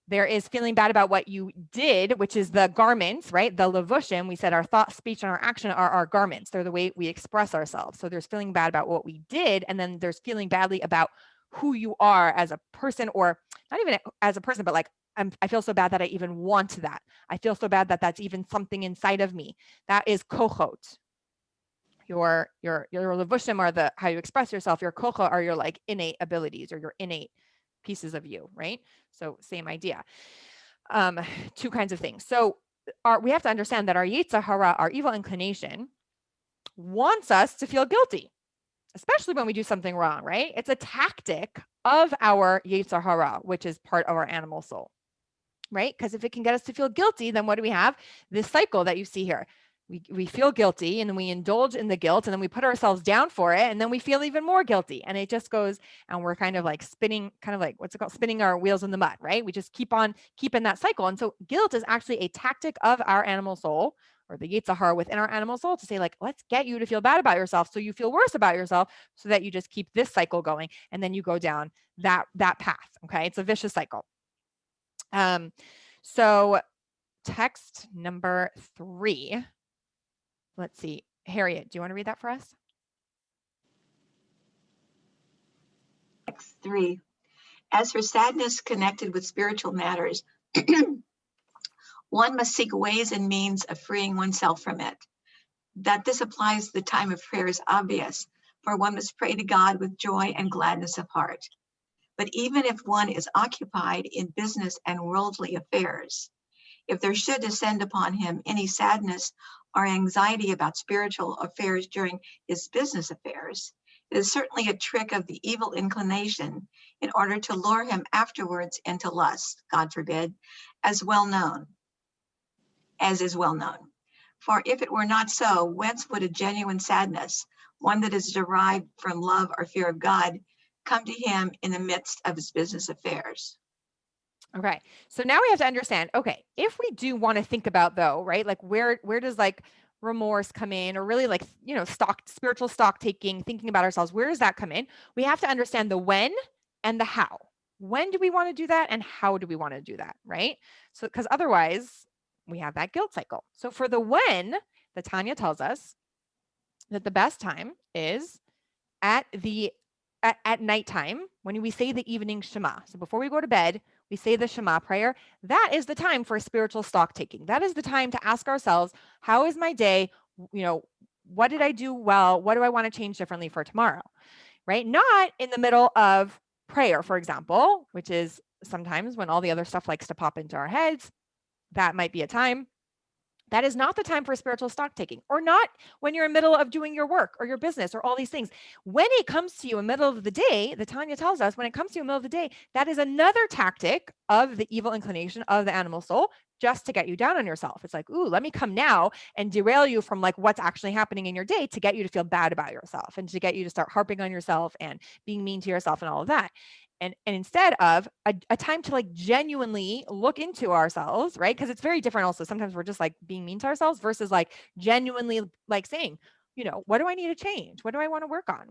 There is feeling bad about what you did, which is the garments, right? The levushim. We said our thought, speech, and our action are our garments. They're the way we express ourselves. So there's feeling bad about what we did, and then there's feeling badly about who you are as a person, or not even as a person, but like, I feel so bad that I even want that. I feel so bad that that's even something inside of me. That is kochot. Your levushim are the how you express yourself. Your kochot are your like innate abilities or your innate pieces of you, right? So same idea. Two kinds of things. So we have to understand that our yetzer hara, our evil inclination, wants us to feel guilty, especially when we do something wrong, right? It's a tactic of our yetzer hara, which is part of our animal soul, right? Because if it can get us to feel guilty, then what do we have? This cycle that you see here. We feel guilty, and then we indulge in the guilt, and then we put ourselves down for it, and then we feel even more guilty, and it just goes, and we're kind of like spinning, kind of like, what's it called? Spinning our wheels in the mud, right? We just keep on keeping that cycle. And so guilt is actually a tactic of our animal soul, or the yetzer hara within our animal soul, to say like, let's get you to feel bad about yourself, so you feel worse about yourself, so that you just keep this cycle going, and then you go down that path. Okay, it's a vicious cycle. So text number 3. Let's see. Harriet, do you want to read that for us? Text 3. As for sadness connected with spiritual matters, one must seek ways and means of freeing oneself from it. That this applies to the time of prayer is obvious, for one must pray to God with joy and gladness of heart. But even if one is occupied in business and worldly affairs, if there should descend upon him any sadness or anxiety about spiritual affairs during his business affairs, it is certainly a trick of the evil inclination in order to lure him afterwards into lust, God forbid, as is well known. For if it were not so, whence would a genuine sadness, one that is derived from love or fear of God, come to him in the midst of his business affairs? Okay. So now we have to understand, okay, if we do want to think about, though, right, like where does like remorse come in, or really like, spiritual stock taking, thinking about ourselves, where does that come in? We have to understand the when and the how. When do we want to do that, and how do we want to do that, right? So, because otherwise we have that guilt cycle. So for the when, the Tanya tells us that the best time is at nighttime, when we say the evening Shema. So before we go to bed, we say the Shema prayer. That is the time for spiritual stock taking. That is the time to ask ourselves, how is my day? What did I do well? What do I want to change differently for tomorrow? Right? Not in the middle of prayer, for example, which is sometimes when all the other stuff likes to pop into our heads. That might be a time. That is not the time for spiritual stock taking, or not when you're in the middle of doing your work or your business or all these things. When it comes to you in the middle of the day, the Tanya tells us, when it comes to you in the middle of the day, that is another tactic of the evil inclination of the animal soul, just to get you down on yourself. It's like, ooh, let me come now and derail you from like what's actually happening in your day, to get you to feel bad about yourself, and to get you to start harping on yourself and being mean to yourself and all of that. And instead of a time to like genuinely look into ourselves, right? Because it's very different also. Sometimes we're just like being mean to ourselves versus like genuinely like saying, what do I need to change? What do I want to work on?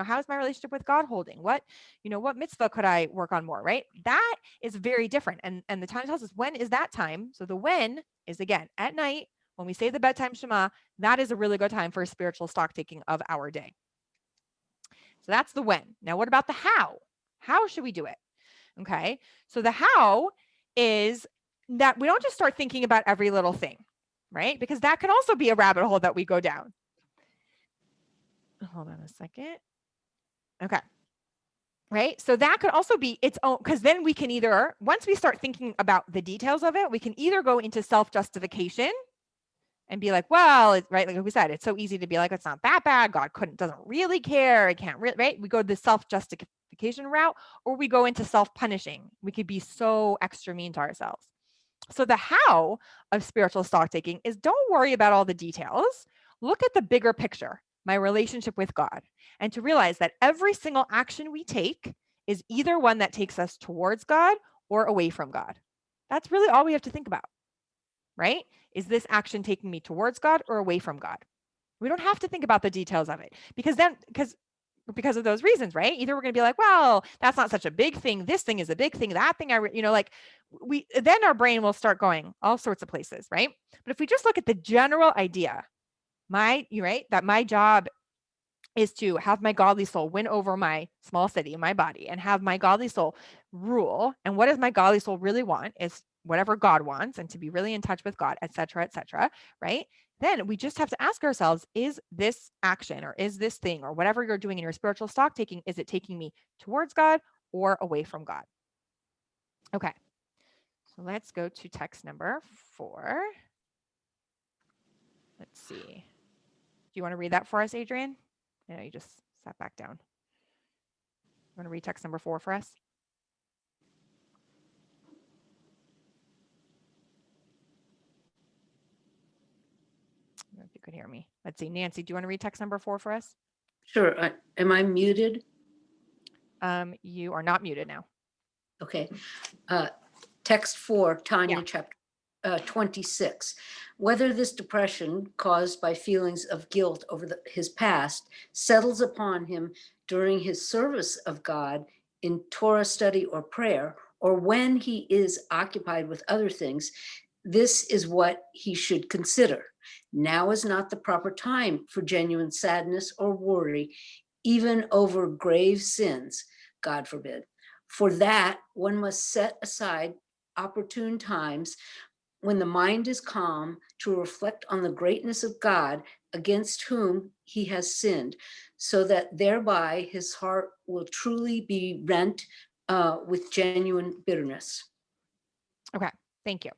How's my relationship with God holding? What mitzvah could I work on more, right? That is very different. And the time tells us, when is that time? So the when is, again, at night, when we say the bedtime Shema. That is a really good time for spiritual stock taking of our day. So that's the when. Now, what about the how? How should we do it? Okay. So the how is that we don't just start thinking about every little thing, right? Because that can also be a rabbit hole that we go down. Hold on a second. Okay. Right. So that could also be its own, because then we can either, once we start thinking about the details of it, we can either go into self-justification and be like, well, it's right. Like we said, it's so easy to be like, it's not that bad. God doesn't really care. I can't really, right? We go the self-justification route, or we go into self-punishing. We could be so extra mean to ourselves. So the how of spiritual stock taking is don't worry about all the details. Look at the bigger picture, my relationship with God, and to realize that every single action we take is either one that takes us towards God or away from God. That's really all we have to think about, right? Is this action taking me towards God or away from God? We don't have to think about the details of it, because of those reasons, right? Either we're going to be like, well, that's not such a big thing. This thing is a big thing. That thing, like then our brain will start going all sorts of places, right? But if we just look at the general idea, that my job is to have my godly soul win over my small city, my body, and have my godly soul rule. And what does my godly soul really want is whatever God wants, and to be really in touch with God, et cetera, right? Then we just have to ask ourselves, is this action or is this thing or whatever you're doing in your spiritual stock taking, is it taking me towards God or away from God? Okay, so let's go to text number 4. Let's see. Do you want to read that for us, Adrian? I know you just sat back down. You want to read text number 4 for us? I don't know if you could hear me. Let's see. Nancy, do you want to read text number 4 for us? Sure. Am I muted? You are not muted now. Okay. Text 4, Tanya, Yeah. chapter 26. Whether this depression caused by feelings of guilt over his past settles upon him during his service of God in Torah study or prayer, or when he is occupied with other things, this is what he should consider. Now is not the proper time for genuine sadness or worry, even over grave sins, God forbid. For that, one must set aside opportune times when the mind is calm to reflect on the greatness of God against whom he has sinned, so that thereby his heart will truly be rent with genuine bitterness. Okay, thank you.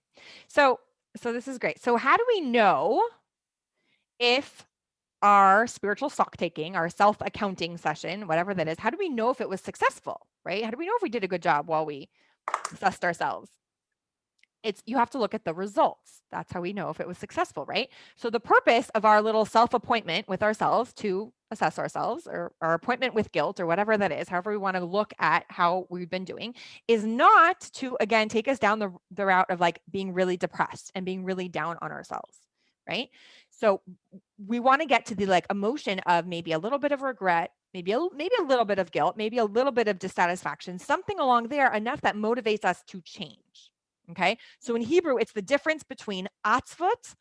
So this is great. So how do we know if our spiritual stock taking, our self-accounting session, whatever that is, how do we know if it was successful, right? How do we know if we did a good job while we assessed ourselves? You have to look at the results. That's how we know if it was successful, right? So the purpose of our little self-appointment with ourselves to assess ourselves, or our appointment with guilt, or whatever that is, however we want to look at how we've been doing, is not to, again, take us down the route of like being really depressed and being really down on ourselves, right? So we want to get to the like emotion of maybe a little bit of regret, maybe a little bit of guilt, maybe a little bit of dissatisfaction, something along there, enough that motivates us to change. Okay, so in Hebrew, it's the difference between atzvut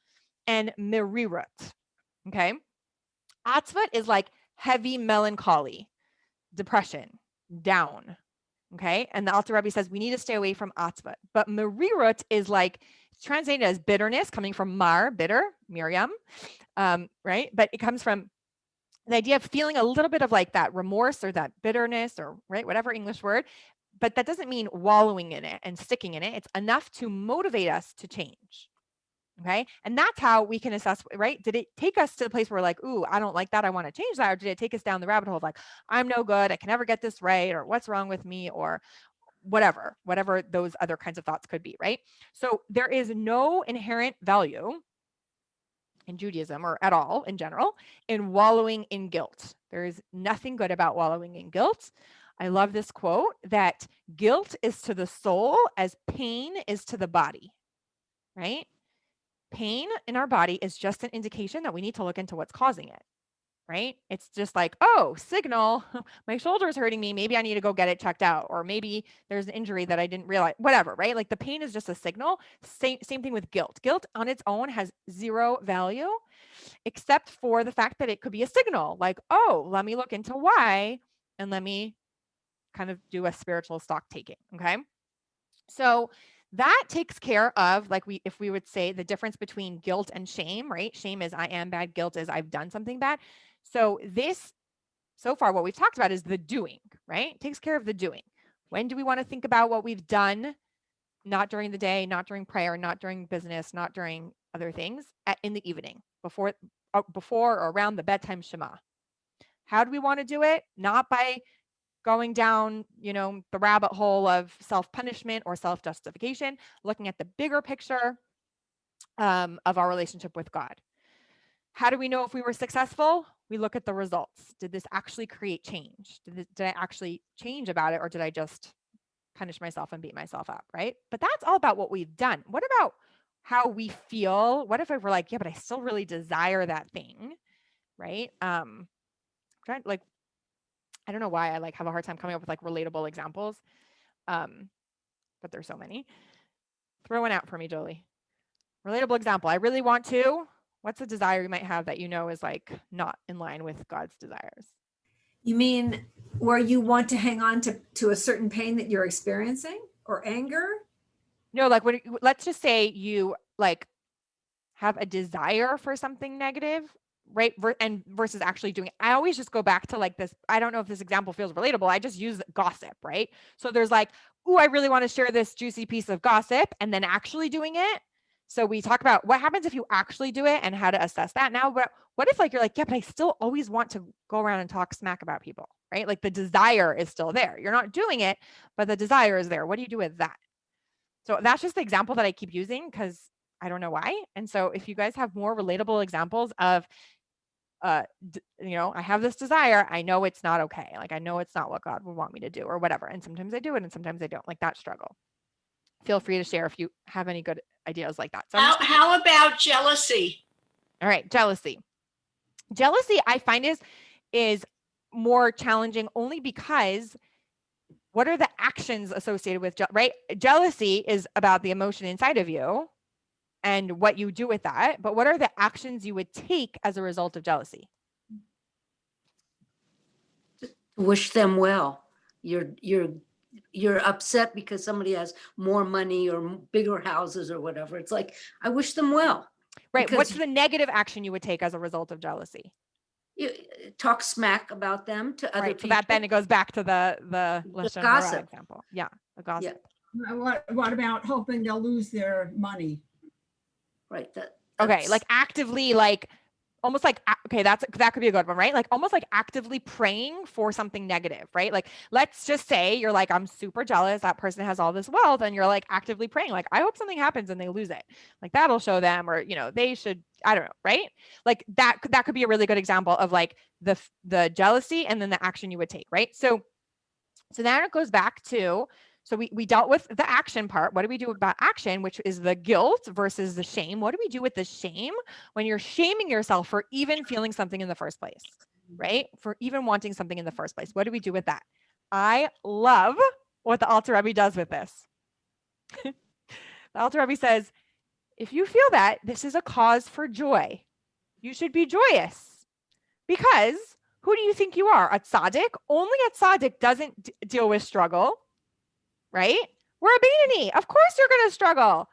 and merirut. Okay, atzvut is like heavy melancholy, depression, down. Okay, and the Alter Rebbe says we need to stay away from atzvut. But merirut is like translated as bitterness, coming from mar, bitter, Miriam, right? But it comes from the idea of feeling a little bit of like that remorse or that bitterness, or right, whatever English word. But that doesn't mean wallowing in it and sticking in it. It's enough to motivate us to change. Okay. And that's how we can assess, right? Did it take us to the place where we're like, ooh, I don't like that, I want to change that? Or did it take us down the rabbit hole of like, I'm no good, I can never get this right, or what's wrong with me, or whatever those other kinds of thoughts could be, right? So there is no inherent value in Judaism, or at all in general, in wallowing in guilt. There is nothing good about wallowing in guilt. I love this quote that guilt is to the soul as pain is to the body, right? Pain in our body is just an indication that we need to look into what's causing it, right? It's just like, oh, signal, my shoulder's hurting me. Maybe I need to go get it checked out. Or maybe there's an injury that I didn't realize, whatever, right? Like the pain is just a signal. Same thing with guilt. Guilt on its own has zero value, except for the fact that it could be a signal like, oh, let me look into why, and let me kind of do a spiritual stock taking. Okay. So that takes care of, like, if we would say the difference between guilt and shame, right? Shame is I am bad, guilt is I've done something bad. So this so far what we've talked about is the doing, right? It takes care of the doing. When do we want to think about what we've done? Not during the day, not during prayer, not during business, not during other things, in the evening, before or around the bedtime Shema. How do we want to do it? Not by going down, the rabbit hole of self-punishment or self-justification, looking at the bigger picture of our relationship with God. How do we know if we were successful? We look at the results. Did this actually create change? Did I actually change about it, or did I just punish myself and beat myself up, right? But that's all about what we've done. What about how we feel? What if we're like, yeah, but I still really desire that thing, right? Trying like, I don't know why I have a hard time coming up with relatable examples, but there's so many. Throw one out for me, Jolie. Relatable example. I really want to. What's a desire you might have that is not in line with God's desires? You mean where you want to hang on to a certain pain that you're experiencing, or anger? No, let's just say you have a desire for something negative, right? And versus actually doing it. I always just go back to this. I don't know if this example feels relatable. I just use gossip, right? So there's ooh, I really want to share this juicy piece of gossip, and then actually doing it. So we talk about what happens if you actually do it and how to assess that. Now, what if you're yeah, but I still always want to go around and talk smack about people, right? The desire is still there. You're not doing it, but the desire is there. What do you do with that? So that's just the example that I keep using because I don't know why. And so if you guys have more relatable examples of, I have this desire, I know it's not okay. I know it's not what God would want me to do or whatever. And sometimes I do it and sometimes I don't, that struggle. Feel free to share if you have any good ideas like that. So how about jealousy? All right, jealousy. Jealousy, I find is more challenging only because what are the actions associated with, right? Jealousy is about the emotion inside of you and what you do with that. But what are the actions you would take as a result of jealousy? Wish them well. You're upset because somebody has more money or bigger houses or whatever. It's I wish them well. Right. What's the negative action you would take as a result of jealousy? You talk smack about them to other people. So that then it goes back to the gossip example. Yeah, the gossip. Yeah. What about hoping they'll lose their money? Right. Okay, actively almost okay, that could be a good one, right? Almost actively praying for something negative, right? Let's just say you're I'm super jealous that person has all this wealth, and you're actively praying I hope something happens and they lose it. That'll show them, or they should, I don't know, right? That could be a really good example of the jealousy and then the action you would take, right? So then it goes back to, so we dealt with the action part. What do we do about action, which is the guilt versus the shame? What do we do with the shame when you're shaming yourself for even feeling something in the first place, right? For even wanting something in the first place. What do we do with that? I love what the Alter Rebbe does with this. The Alter Rebbe says, if you feel that, this is a cause for joy. You should be joyous because who do you think you are? A tzaddik? Only a tzaddik doesn't deal with struggle. Right? We're a Beinoni. Of course you're going to struggle.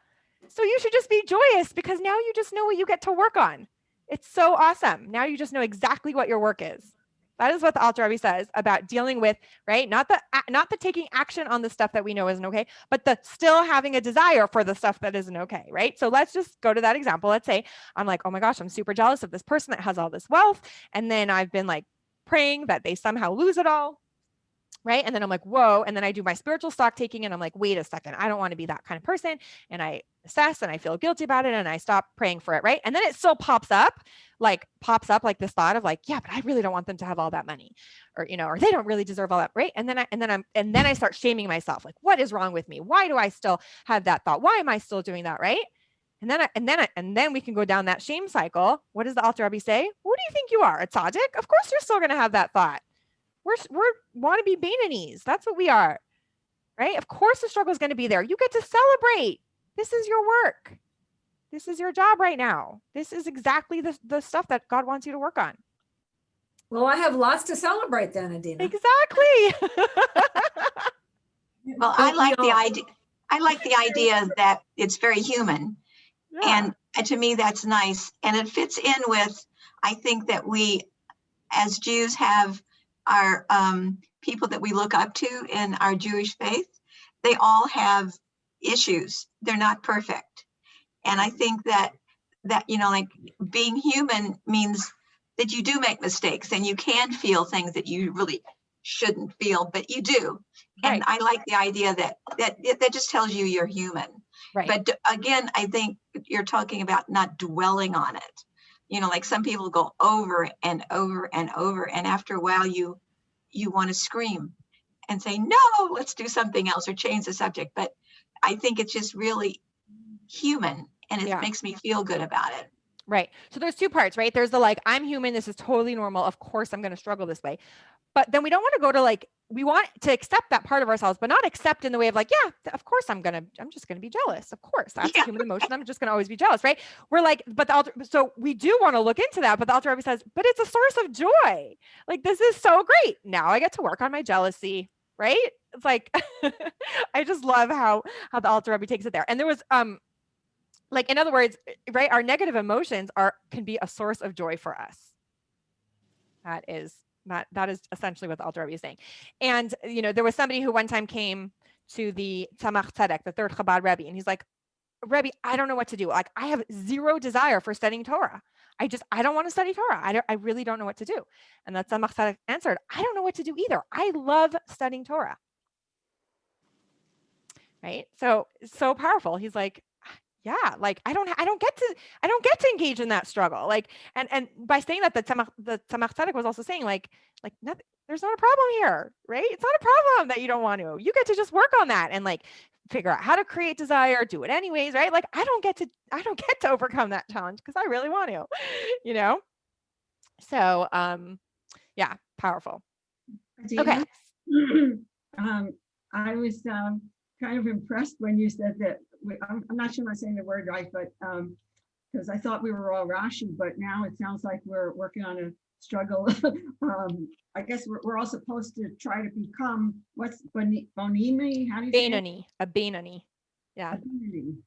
So you should just be joyous because now you just know what you get to work on. It's so awesome. Now you just know exactly what your work is. That is what the Alter Rebbe says about dealing with, right? Not the taking action on the stuff that we know isn't okay, but the still having a desire for the stuff that isn't okay, right? So let's just go to that example. Let's say I'm oh my gosh, I'm super jealous of this person that has all this wealth. And then I've been praying that they somehow lose it all. Right. And then I'm whoa. And then I do my spiritual stock taking and I'm wait a second, I don't want to be that kind of person. And I assess and I feel guilty about it and I stop praying for it. Right. And then it still pops up this thought of yeah, but I really don't want them to have all that money or, or they don't really deserve all that. Right. And then I start shaming myself. What is wrong with me? Why do I still have that thought? Why am I still doing that? Right. And then we can go down that shame cycle. What does the Alter Rebbe say? Who do you think you are? A tzaddik? Of course you're still going to have that thought. We're want to be Beinonis. That's what we are, right? Of course the struggle is going to be there. You get to celebrate. This is your work. This is your job right now. This is exactly the stuff that God wants you to work on. Well, I have lots to celebrate then, Adina. Exactly. Well, I like the idea that it's very human. Yeah. And to me, that's nice. And it fits in with, I think that we as Jews have our people that we look up to in our Jewish faith, they all have issues. They're not perfect. And I think that, like being human means that you do make mistakes and you can feel things that you really shouldn't feel, but you do. And I like the idea that just tells you you're human. Right. But again, I think you're talking about not dwelling on it. Like some people go over and over and over, and after a while you want to scream and say, no, let's do something else or change the subject. But I think it's just really human, and it makes me feel good about it. Right. So there's two parts, right? There's the like, I'm human. This is totally normal. Of course, I'm going to struggle this way. But then we don't want to go to like, we want to accept that part of ourselves, but not accept in the way of like, yeah, of course I'm just going to be jealous. Of course, that's a human emotion. I'm just going to always be jealous, right? We're like, so we do want to look into that, but the Alter Rebbe says, but it's a source of joy. Like, this is so great. Now I get to work on my jealousy, right? It's like, I just love how the Alter Rebbe takes it there. And there was, like, in other words, right, our negative emotions can be a source of joy for us. That is essentially what the Alter Rebbe is saying. And, there was somebody who one time came to the Tzemach Tzedek, the third Chabad Rebbe, and he's like, Rebbe, I don't know what to do. Like, I have zero desire for studying Torah. I don't want to study Torah. I really don't know what to do. And the Tzemach Tzedek answered, I don't know what to do either. I love studying Torah. Right? So powerful. He's like, yeah, like I don't get to engage in that struggle. Like, and by saying that, the Tzemach Tzedek was also saying like nothing, there's not a problem here, right? It's not a problem that you don't want to. You get to just work on that and like figure out how to create desire, do it anyways, right? Like I don't get to overcome that challenge because I really want to, So yeah, powerful. Dina, Okay. I was kind of impressed when you said that. I'm not sure I'm saying the word right, but because I thought we were all Rashi, but now it sounds like we're working on a struggle. I guess we're all supposed to try to become what's Bonimi? How do you say it? Benoni, a Benoni. Yeah.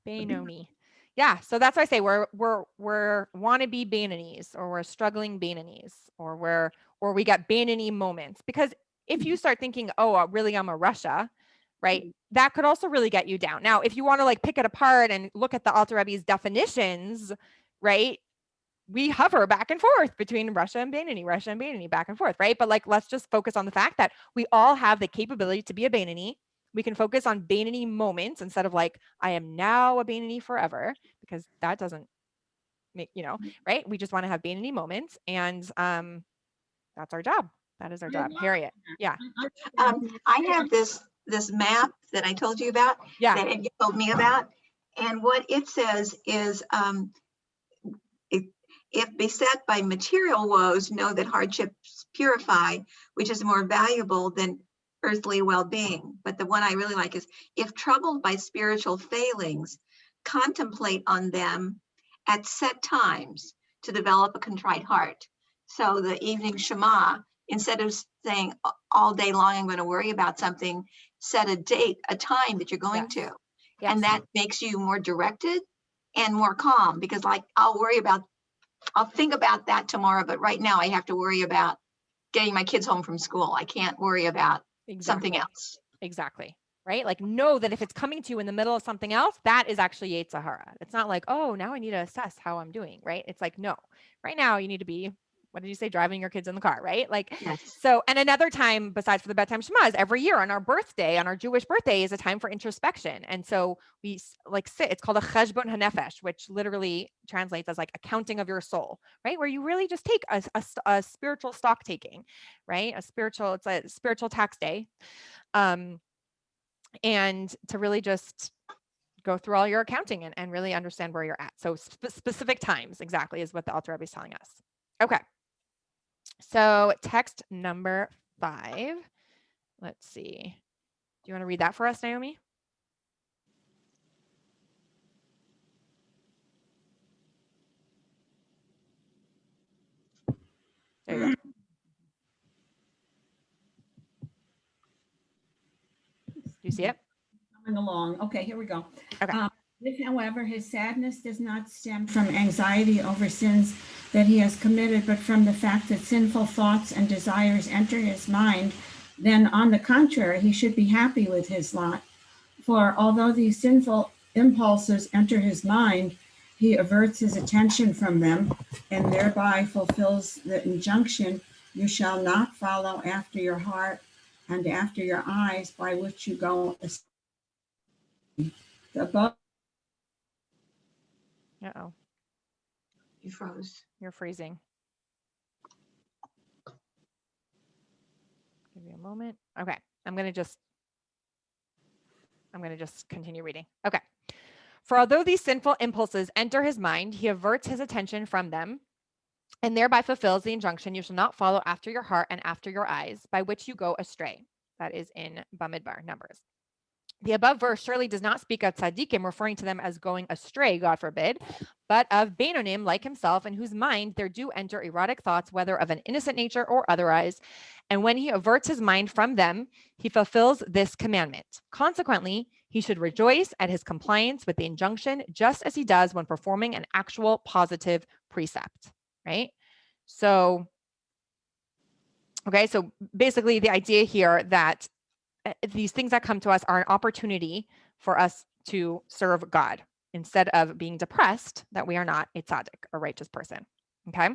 Benoni. Yeah. So that's why I say we're wannabe Benonis, or we're struggling Benonis, or we got Benoni moments. Because if you start thinking, oh, really, I'm a Russia, right? That could also really get you down. Now, if you want to like pick it apart and look at the Alter Rebbe's definitions, right? We hover back and forth between Russia and Benoni, back and forth, right? But like, let's just focus on the fact that we all have the capability to be a Benoni. We can focus on Benoni moments instead of like, I am now a Benoni forever, because that doesn't make, right? We just want to have Benoni moments, and that's our job. That is our job. Harriet. Yeah. I have this map that I told you about, that Ed told me about. And what it says is, if beset by material woes, know that hardships purify, which is more valuable than earthly well-being. But the one I really like is, if troubled by spiritual failings, contemplate on them at set times to develop a contrite heart. So the evening Shema, instead of saying all day long, I'm going to worry about something, set a date, a time that you're going to. Yes. And that makes you more directed and more calm, because like, I'll think about that tomorrow, but right now I have to worry about getting my kids home from school. I can't worry about something else. Exactly. Right? Like, know that if it's coming to you in the middle of something else, that is actually Yetzer Hara. It's not like, oh, now I need to assess how I'm doing, right? It's like, no, right now you need to be, what did you say, driving your kids in the car, right? Like, yes. So, and another time besides for the bedtime Shema is every year on our birthday, on our Jewish birthday, is a time for introspection. And so we like sit, it's called a cheshbon hanefesh, which literally translates as like a counting of your soul, right? Where you really just take a spiritual stock taking, right? It's a spiritual tax day. And to really just go through all your accounting and really understand where you're at. So specific times exactly is what the Alter Rebbe is telling us. Okay. So text number 5. Let's see. Do you want to read that for us, Naomi? There you go. Do you see it? Coming along. Okay, here we go. Okay. If, however, his sadness does not stem from anxiety over sins that he has committed, but from the fact that sinful thoughts and desires enter his mind, then on the contrary, he should be happy with his lot. For although these sinful impulses enter his mind, he averts his attention from them and thereby fulfills the injunction, you shall not follow after your heart and after your eyes, by which you go astray. The above Uh-oh, You froze. you're freezing. Give me a moment. Okay, I'm gonna just continue reading. Okay. For although these sinful impulses enter his mind, he averts his attention from them and thereby fulfills the injunction, you shall not follow after your heart and after your eyes, by which you go astray. That is in Bamidbar, Numbers. The above verse surely does not speak of tzaddikim, referring to them as going astray, God forbid, but of Beinonim like himself, in whose mind there do enter erotic thoughts, whether of an innocent nature or otherwise. And when he averts his mind from them, he fulfills this commandment. Consequently, he should rejoice at his compliance with the injunction, just as he does when performing an actual positive precept, right? So, okay, so basically the idea here that these things that come to us are an opportunity for us to serve God instead of being depressed that we are not a tzaddik, a righteous person. Okay.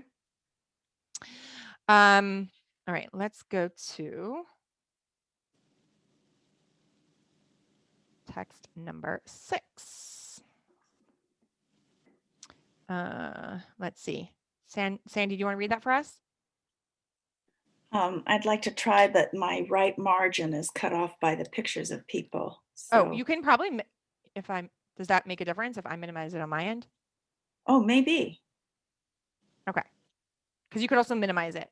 All right, let's go to text number 6. Let's see. Sandy, do you want to read that for us? I'd like to try, but my right margin is cut off by the pictures of people. Oh, So, you can probably, does that make a difference if I minimize it on my end? oh, maybe. Okay. Because you could also minimize it.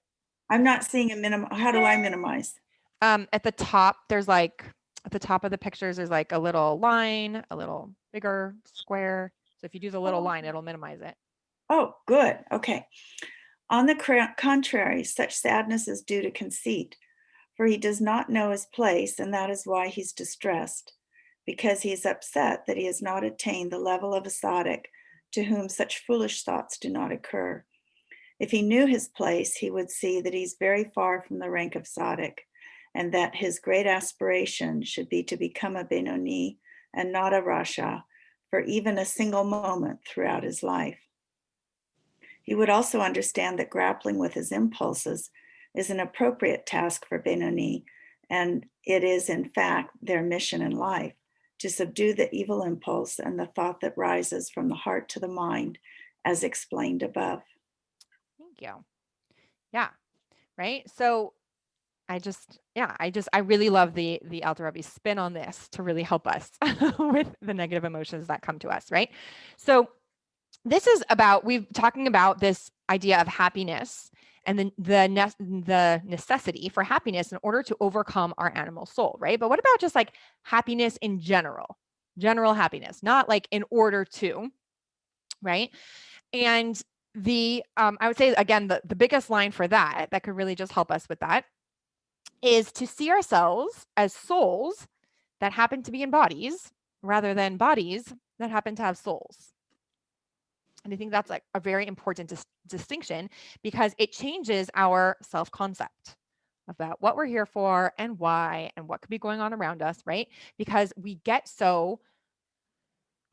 I'm not seeing a minimum. How do I minimize? At the top, there's like, at the top of the pictures, there's like a little line, a little bigger square. So if you do the little line, it'll minimize it. Oh, good. Okay. On the contrary, such sadness is due to conceit, for he does not know his place, and that is why he's distressed, because he is upset that he has not attained the level of a tzaddik to whom such foolish thoughts do not occur. If he knew his place, he would see that he's very far from the rank of tzaddik, and that his great aspiration should be to become a Benoni and not a Rasha for even a single moment throughout his life. He would also understand that grappling with his impulses is an appropriate task for Benoni, and it is, in fact, their mission in life to subdue the evil impulse and the thought that rises from the heart to the mind, as explained above. Thank you. Yeah. Right. So I really love the Alter Rebbe's spin on this to really help us with the negative emotions that come to us. Right. So this is about, we've talking about this idea of happiness and the necessity for happiness in order to overcome our animal soul, right? But what about just like happiness in general happiness, not like in order to, right? And I would say, again, the biggest line for that could really just help us with that is to see ourselves as souls that happen to be in bodies rather than bodies that happen to have souls. And I think that's like a very important distinction because it changes our self-concept about what we're here for and why and what could be going on around us, right? Because we get so,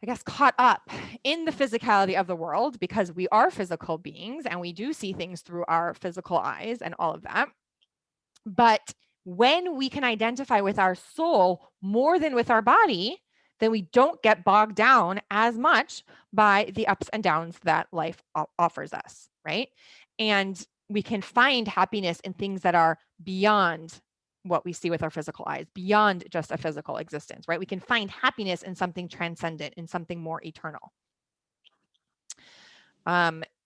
I guess, caught up in the physicality of the world because we are physical beings and we do see things through our physical eyes and all of that. But when we can identify with our soul more than with our body, then we don't get bogged down as much by the ups and downs that life offers us, right? And we can find happiness in things that are beyond what we see with our physical eyes, beyond just a physical existence, right? We can find happiness in something transcendent, in something more eternal.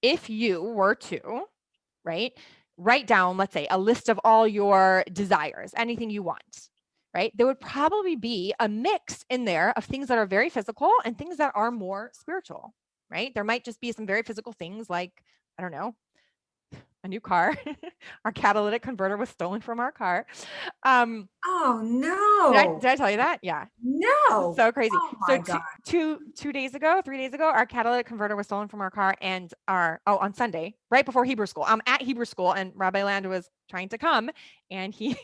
If you were to, right, write down, let's say, a list of all your desires, anything you want, right? There would probably be a mix in there of things that are very physical and things that are more spiritual, right? There might just be some very physical things like, I don't know, a new car. Our catalytic converter was stolen from our car. Oh, Did I no. tell you that? Yeah. No. So crazy. Oh, So my God. 3 days ago, our catalytic converter was stolen from our car, and on Sunday, right before Hebrew school. I'm at Hebrew school, and Rabbi Land was trying to come, and he's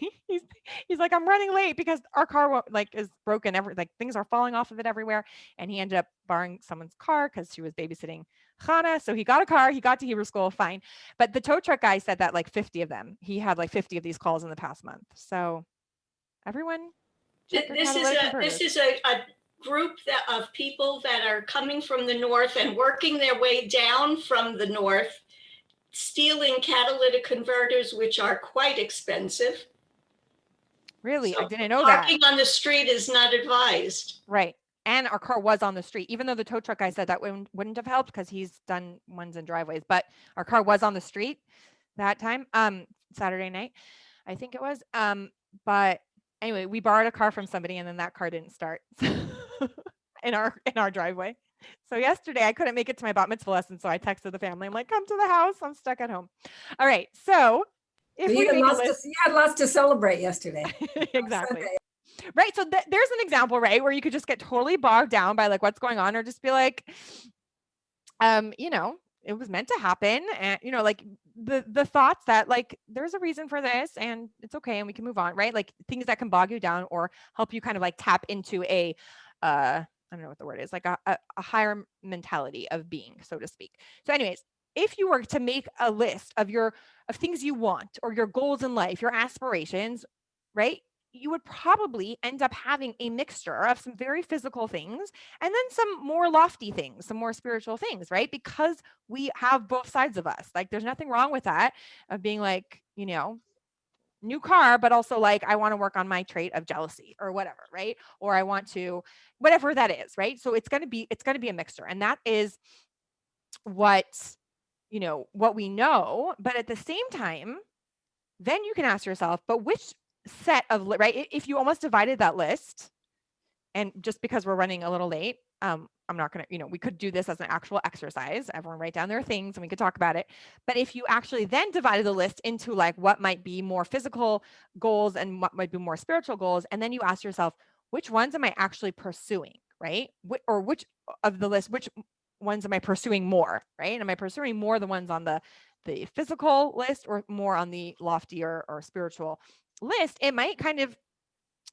like, I'm running late because our car is broken. Things are falling off of it everywhere, and he ended up borrowing someone's car because she was babysitting Hannah. So he got a car. He got to Hebrew school, fine. But the tow truck guy said that 50 of them. He had 50 of these calls in the past month. So everyone. This is a group of people that are coming from the north and working their way down from the north, stealing catalytic converters, which are quite expensive. Really? So I didn't know that. parking on the street is not advised. Right. And our car was on the street, even though the tow truck guy said that wouldn't have helped because he's done ones in driveways, but our car was on the street that time, Saturday night, I think it was. But anyway, we borrowed a car from somebody, and then that car didn't start in our driveway. So yesterday I couldn't make it to my bat mitzvah lesson, so I texted the family. I'm like, come to the house. I'm stuck at home. All right. So if So we make a list, you had lots to celebrate yesterday. exactly. Sunday. Right. So there's an example, right, where you could just get totally bogged down by what's going on, or just be like, it was meant to happen. And, the thoughts that there's a reason for this and it's okay. And we can move on, right? Things that can bog you down or help you kind of tap into I don't know what the word is, a higher mentality of being, so to speak. So anyways, if you were to make a list of things you want or your goals in life, your aspirations, right? You would probably end up having a mixture of some very physical things and then some more lofty things, some more spiritual things, right? Because we have both sides of us. There's nothing wrong with that, of being new car, but also I want to work on my trait of jealousy or whatever, right? Or I want to, whatever that is, right? So it's going to be a mixture. And that is what we know. But at the same time, then you can ask yourself, but which set of, right? If you almost divided that list, and just because we're running a little late, I'm not going to, we could do this as an actual exercise. Everyone write down their things and we could talk about it. But if you actually then divided the list into what might be more physical goals and what might be more spiritual goals, and then you ask yourself, which ones am I actually pursuing, right? Or which of the list, which ones am I pursuing more, right? Am I pursuing more the ones on the physical list or more on the loftier or spiritual list? It might kind of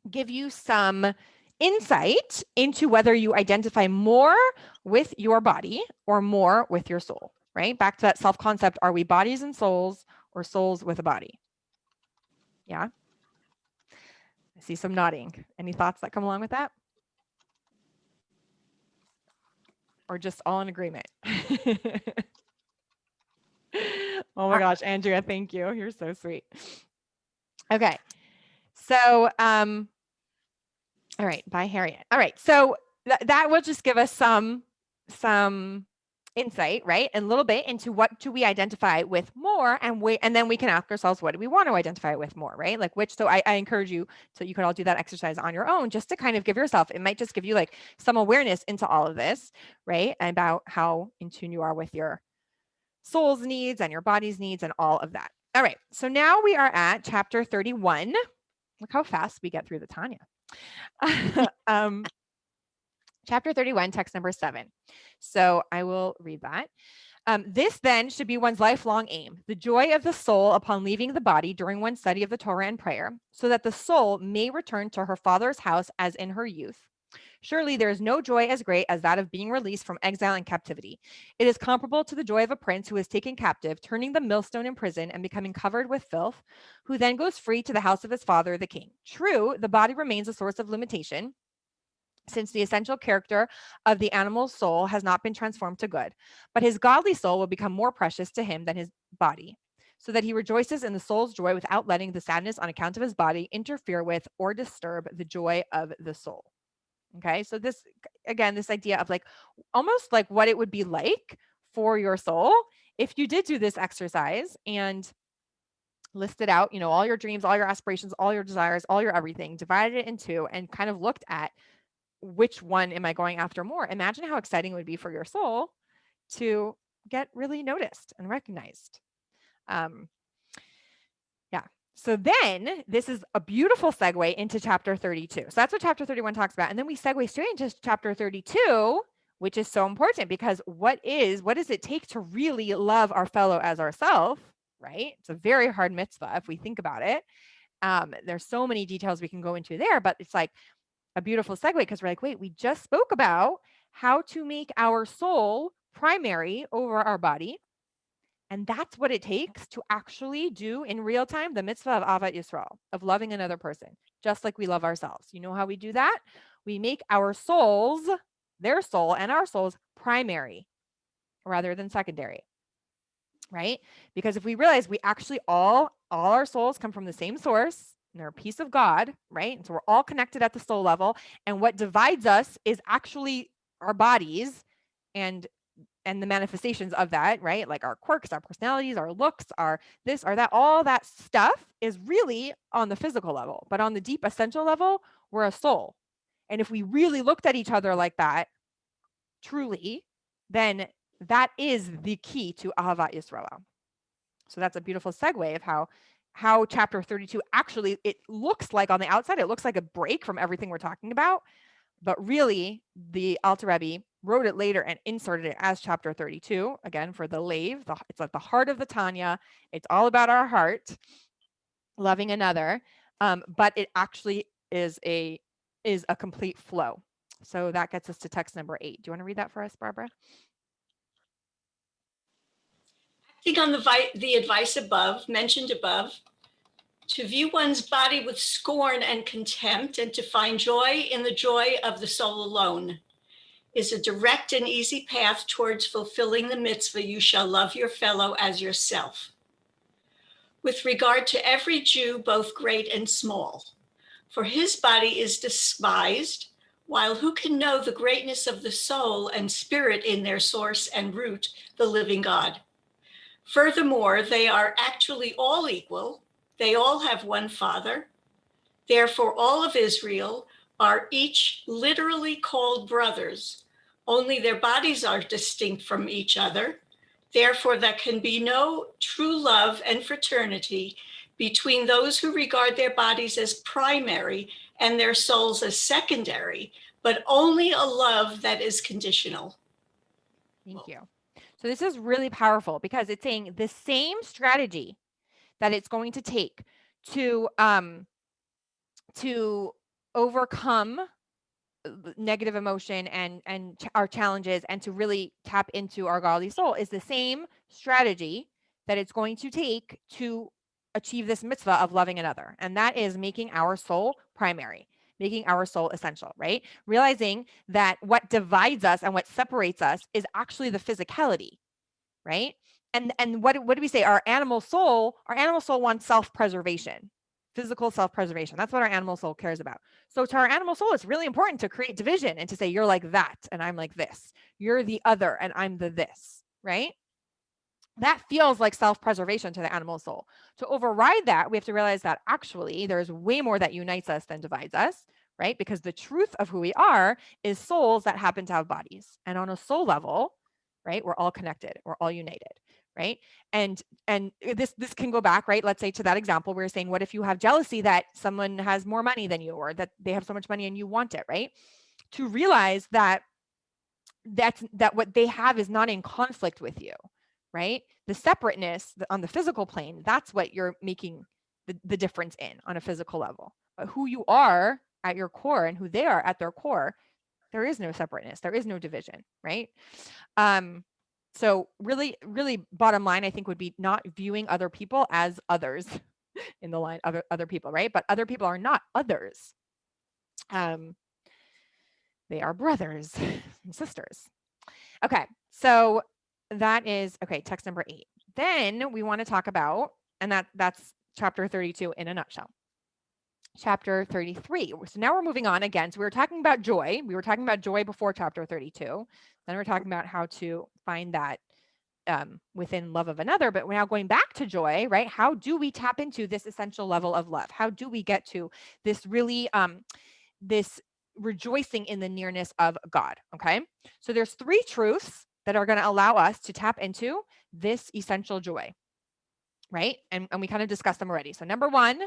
give you some insight into whether you identify more with your body or more with your soul, right? Back to that self-concept. Are we bodies and souls, or souls with a body? Yeah. I see some nodding. Any thoughts that come along with that? Or just all in agreement? Oh my gosh, Andrea, thank you. You're so sweet. Okay. So, all right, bye, Harriet. All right, so that will just give us some insight, right? And a little bit into what do we identify with more, and then we can ask ourselves, what do we want to identify with more, right? So I encourage you, so you can all do that exercise on your own, just to kind of give yourself, it might just give you some awareness into all of this, right? About how in tune you are with your soul's needs and your body's needs and all of that. All right, so now we are at chapter 31. Look how fast we get through the Tanya. Chapter 31, text number 7. So I will read that. This then should be one's lifelong aim, the joy of the soul upon leaving the body during one's study of the Torah and prayer, so that the soul may return to her father's house as in her youth. Surely there is no joy as great as that of being released from exile and captivity. It is comparable to the joy of a prince who is taken captive, turning the millstone in prison and becoming covered with filth, who then goes free to the house of his father, the king. True, the body remains a source of limitation, since the essential character of the animal's soul has not been transformed to good, but his godly soul will become more precious to him than his body, so that he rejoices in the soul's joy without letting the sadness on account of his body interfere with or disturb the joy of the soul. Okay, so this, again, this idea of almost what it would be like for your soul if you did do this exercise and listed out, all your dreams, all your aspirations, all your desires, all your everything, divided it into, and kind of looked at which one am I going after more. Imagine how exciting it would be for your soul to get really noticed and recognized. Yeah. So then this is a beautiful segue into chapter 32. So that's what chapter 31 talks about. And then we segue straight into chapter 32, which is so important because what does it take to really love our fellow as ourselves, right? It's a very hard mitzvah if we think about it. There's so many details we can go into there, but it's like a beautiful segue because we're like, wait, we just spoke about how to make our soul primary over our body. And that's what it takes to actually do in real time the mitzvah of Ahavat Yisrael, of loving another person, just like we love ourselves. You know how we do that? We make our souls, their soul and our souls, primary rather than secondary, right? Because if we realize we actually all our souls come from the same source, and they're a piece of God, right? And so we're all connected at the soul level. And what divides us is actually our bodies and the manifestations of that, right? Like our quirks, our personalities, our looks, our this or that, all that stuff is really on the physical level. But on the deep essential level, we're a soul. And if we really looked at each other like that, truly, then that is the key to Ahavat Yisrael. So that's a beautiful segue of how chapter 32 actually, it looks like on the outside, it looks like a break from everything we're talking about. But really, the Alter Rebbe wrote it later and inserted it as chapter 32, again, for the Lev. It's like the heart of the Tanya. It's all about our heart, loving another. But it actually is a complete flow. So that gets us to text number 8. Do you want to read that for us, Barbara? Acting on the advice mentioned above, to view one's body with scorn and contempt and to find joy in the joy of the soul alone is a direct and easy path towards fulfilling the mitzvah, you shall love your fellow as yourself. With regard to every Jew, both great and small, for his body is despised, while who can know the greatness of the soul and spirit in their source and root, the living God? Furthermore, they are actually all equal. They all have one Father. Therefore, all of Israel are each literally called brothers. Only their bodies are distinct from each other. Therefore, there can be no true love and fraternity between those who regard their bodies as primary and their souls as secondary, but only a love that is conditional. Thank you. So this is really powerful because it's saying the same strategy that it's going to take to overcome negative emotion and our challenges and to really tap into our godly soul is the same strategy that it's going to take to achieve this mitzvah of loving another. And that is making our soul primary, making our soul essential, right? Realizing that what divides us and what separates us is actually the physicality, right? And what do we say? Our animal soul wants self-preservation, physical self-preservation. That's what our animal soul cares about. So to our animal soul, it's really important to create division and to say, you're like that, and I'm like this. You're the other, and I'm the this, right? That feels like self-preservation to the animal soul. To override that, we have to realize that actually there's way more that unites us than divides us, right? Because the truth of who we are is souls that happen to have bodies. And on a soul level, right, we're all connected, we're all united, right? And this can go back, right? Let's say to that example, we were saying, what if you have jealousy that someone has more money than you, or that they have so much money and you want it, right? To realize that what they have is not in conflict with you, right? The separateness on the physical plane, that's what you're making the difference in on a physical level. But who you are at your core and who they are at their core, there is no separateness. There is no division, right? So really, really bottom line, I think, would be not viewing other people as others in the line of other people, right? But other people are not others. They are brothers and sisters. Okay, so that is, okay, text number 8. Then we want to talk about, and that's chapter 32 in a nutshell. Chapter 33. So now we're moving on again. So we were talking about joy. We were talking about joy before chapter 32. Then we're talking about how to find that within love of another. But we're now going back to joy, right? How do we tap into this essential level of love? How do we get to this really, this rejoicing in the nearness of God? Okay. So there's 3 truths that are going to allow us to tap into this essential joy. right? And we kind of discussed them already. So number one,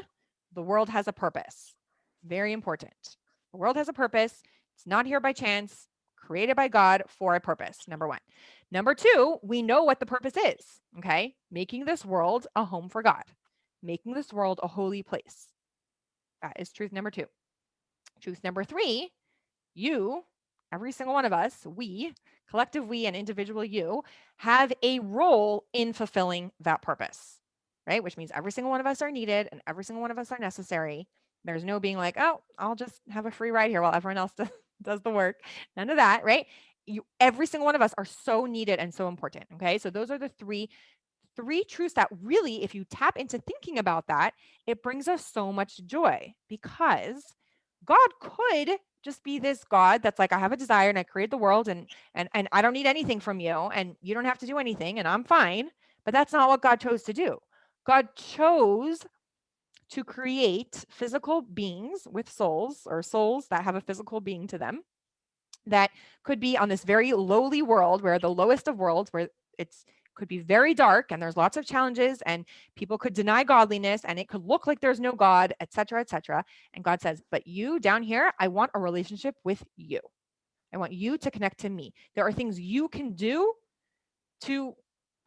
the world has a purpose. Very important. The world has a purpose. It's not here by chance, created by God for a purpose. Number one. Number two, we know what the purpose is. Okay. Making this world a home for God, making this world a holy place. That is truth number two. Truth number three, you, every single one of us, we, collective we and individual you, have a role in fulfilling that purpose, right? Which means every single one of us are needed and every single one of us are necessary. There's no being like, oh, I'll just have a free ride here while everyone else does the work. None of that, right? Every single one of us are so needed and so important. Okay. So those are the three truths that really, if you tap into thinking about that, it brings us so much joy, because God could just be this God that's like, I have a desire and I create the world and I don't need anything from you and you don't have to do anything and I'm fine. But that's not what God chose to do. God chose to create physical beings with souls, or souls that have a physical being to them, that could be on this very lowly world, where the lowest of worlds, where it's could be very dark and there's lots of challenges and people could deny godliness and it could look like there's no God, etc., etc. And God says, but you down here, I want a relationship with you. I want you to connect to me. There are things you can do to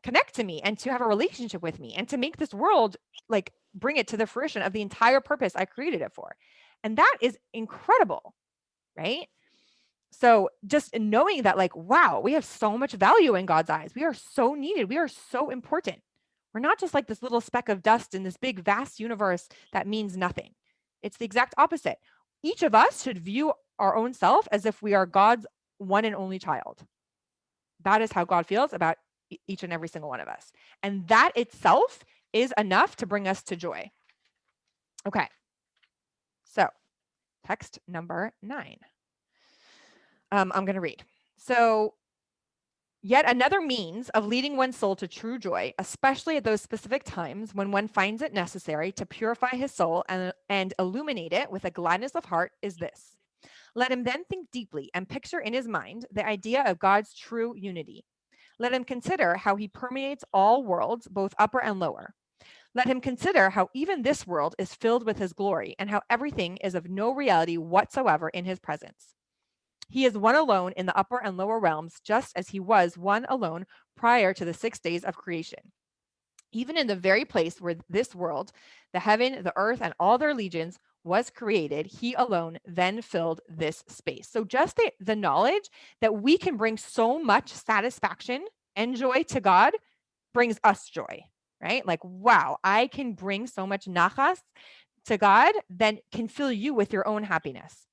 connect to me and to have a relationship with me and to make this world, like, bring it to the fruition of the entire purpose I created it for. And that is incredible, right? So just knowing that, like, wow, we have so much value in God's eyes. We are so needed. We are so important. We're not just like this little speck of dust in this big, vast universe that means nothing. It's the exact opposite. Each of us should view our own self as if we are God's one and only child. That is how God feels about each and every single one of us. And that itself is enough to bring us to joy. Okay. So text number 9. I'm going to read. So, yet another means of leading one's soul to true joy, especially at those specific times when one finds it necessary to purify his soul and illuminate it with a gladness of heart, is this. Let him then think deeply and picture in his mind the idea of God's true unity. Let him consider how he permeates all worlds, both upper and lower. Let him consider how even this world is filled with his glory and how everything is of no reality whatsoever in his presence. He is one alone in the upper and lower realms, just as he was one alone prior to the 6 days of creation. Even in the very place where this world, the heaven, the earth, and all their legions was created, he alone then filled this space. So just the knowledge that we can bring so much satisfaction and joy to God brings us joy, right? Like, wow, I can bring so much nachas to God, then can fill you with your own happiness.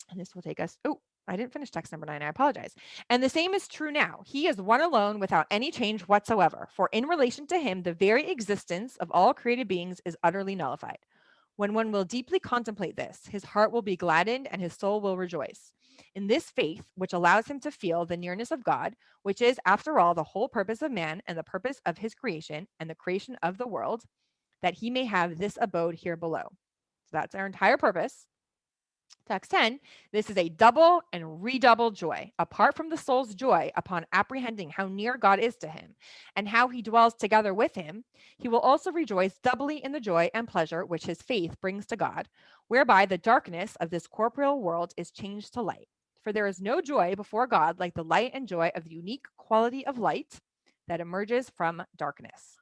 And this will take us, oh, I didn't finish text number 9. I apologize. And the same is true now. He is one alone without any change whatsoever. For in relation to him, the very existence of all created beings is utterly nullified. When one will deeply contemplate this, his heart will be gladdened and his soul will rejoice. In this faith, which allows him to feel the nearness of God, which is, after all, the whole purpose of man and the purpose of his creation and the creation of the world, that he may have this abode here below. So that's our entire purpose. Text 10, this is a double and redoubled joy, apart from the soul's joy upon apprehending how near God is to him and how he dwells together with him. He will also rejoice doubly in the joy and pleasure which his faith brings to God, whereby the darkness of this corporeal world is changed to light. For there is no joy before God like the light and joy of the unique quality of light that emerges from darkness.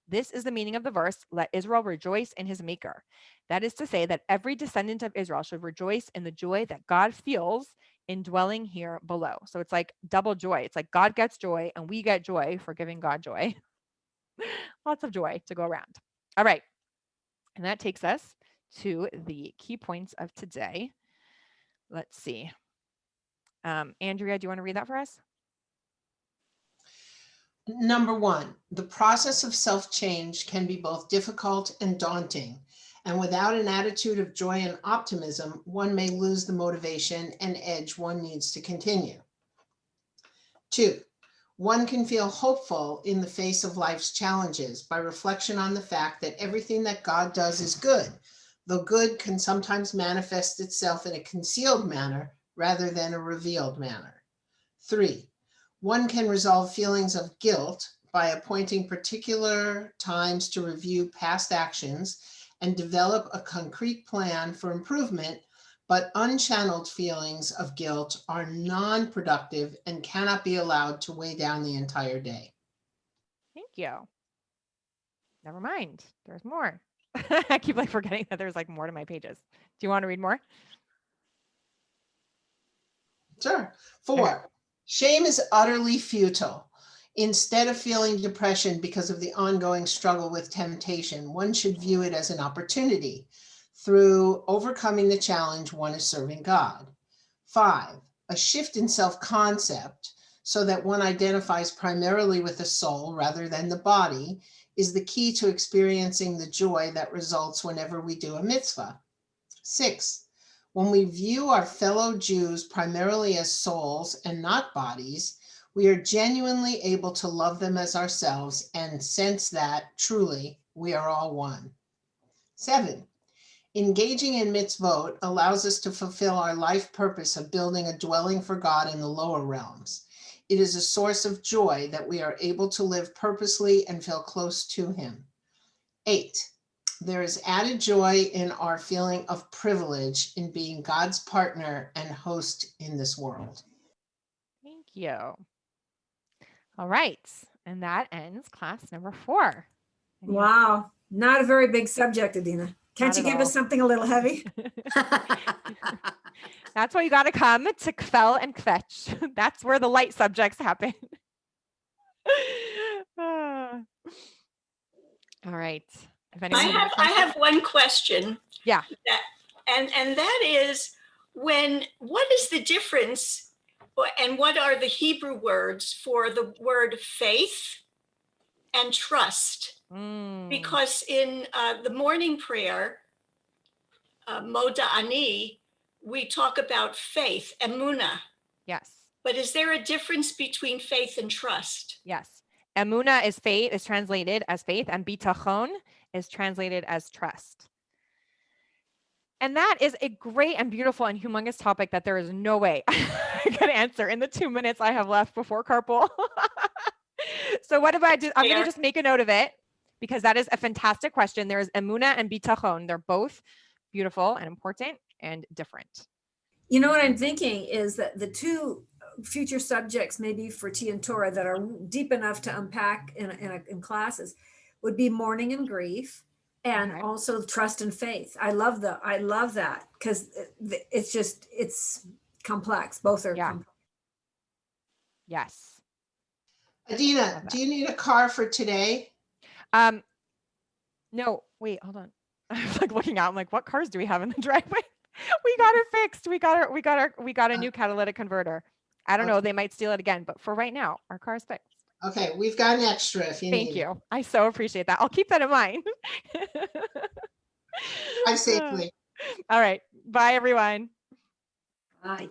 This is the meaning of the verse, let Israel rejoice in his maker. That is to say that every descendant of Israel should rejoice in the joy that God feels in dwelling here below. So it's like double joy. It's like God gets joy and we get joy for giving God joy. Lots of joy to go around. All right. And that takes us to the key points of today. Let's see. Andrea, do you want to read that for us? Number 1, the process of self-change can be both difficult and daunting. And without an attitude of joy and optimism, one may lose the motivation and edge one needs to continue. 2, one can feel hopeful in the face of life's challenges by reflection on the fact that everything that God does is good, though good can sometimes manifest itself in a concealed manner rather than a revealed manner. 3, one can resolve feelings of guilt by appointing particular times to review past actions and develop a concrete plan for improvement, but unchanneled feelings of guilt are non-productive and cannot be allowed to weigh down the entire day. Thank you. Never mind. There's more. I keep like forgetting that there's like more to my pages. Do you want to read more? Sure. 4, shame is utterly futile. Instead of feeling depression because of the ongoing struggle with temptation, one should view it as an opportunity. Through overcoming the challenge, one is serving God. 5, a shift in self-concept so that one identifies primarily with the soul rather than the body is the key to experiencing the joy that results whenever we do a mitzvah. 6, when we view our fellow Jews primarily as souls and not bodies, we are genuinely able to love them as ourselves and sense that truly we are all one. 7, engaging in mitzvot allows us to fulfill our life purpose of building a dwelling for God in the lower realms. It is a source of joy that we are able to live purposely and feel close to Him. 8, there is added joy in our feeling of privilege in being God's partner and host in this world. Thank you. All right. And that ends class number 4. Wow. Not a very big subject, Adina. Can't you give us something a little heavy? That's why you got to come to Kvel and Kvetch. That's where the light subjects happen. All right. I have one question. Yeah. And that is what is the difference and what are the Hebrew words for the word faith and trust? Because in the morning prayer, Moda Ani, we talk about faith, emunah. Yes. But is there a difference between faith and trust? Yes. Emunah is faith, is translated as faith, and bitachon is translated as trust. And that is a great and beautiful and humongous topic that there is no way I can answer in the 2 minutes I have left before carpool. So what if I do? I'm going to just make a note of it because that is a fantastic question. There is emunah and bitachon. They're both beautiful and important and different. You know what I'm thinking is that the two future subjects maybe for Tea and Torah that are deep enough to unpack in classes would be mourning and grief and also trust and faith. I love that because it's complex. Both are complex. Yes. Adina, do you need a car for today? No, wait, hold on. I was like looking out. I'm like, what cars do we have in the driveway? We got her fixed. We got a new catalytic converter. I don't know. They might steal it again, but for right now, our car's fixed. Okay, we've got an extra if you need. Thank you. I so appreciate that. I'll keep that in mind. Drive safely. All right. Bye, everyone. Bye.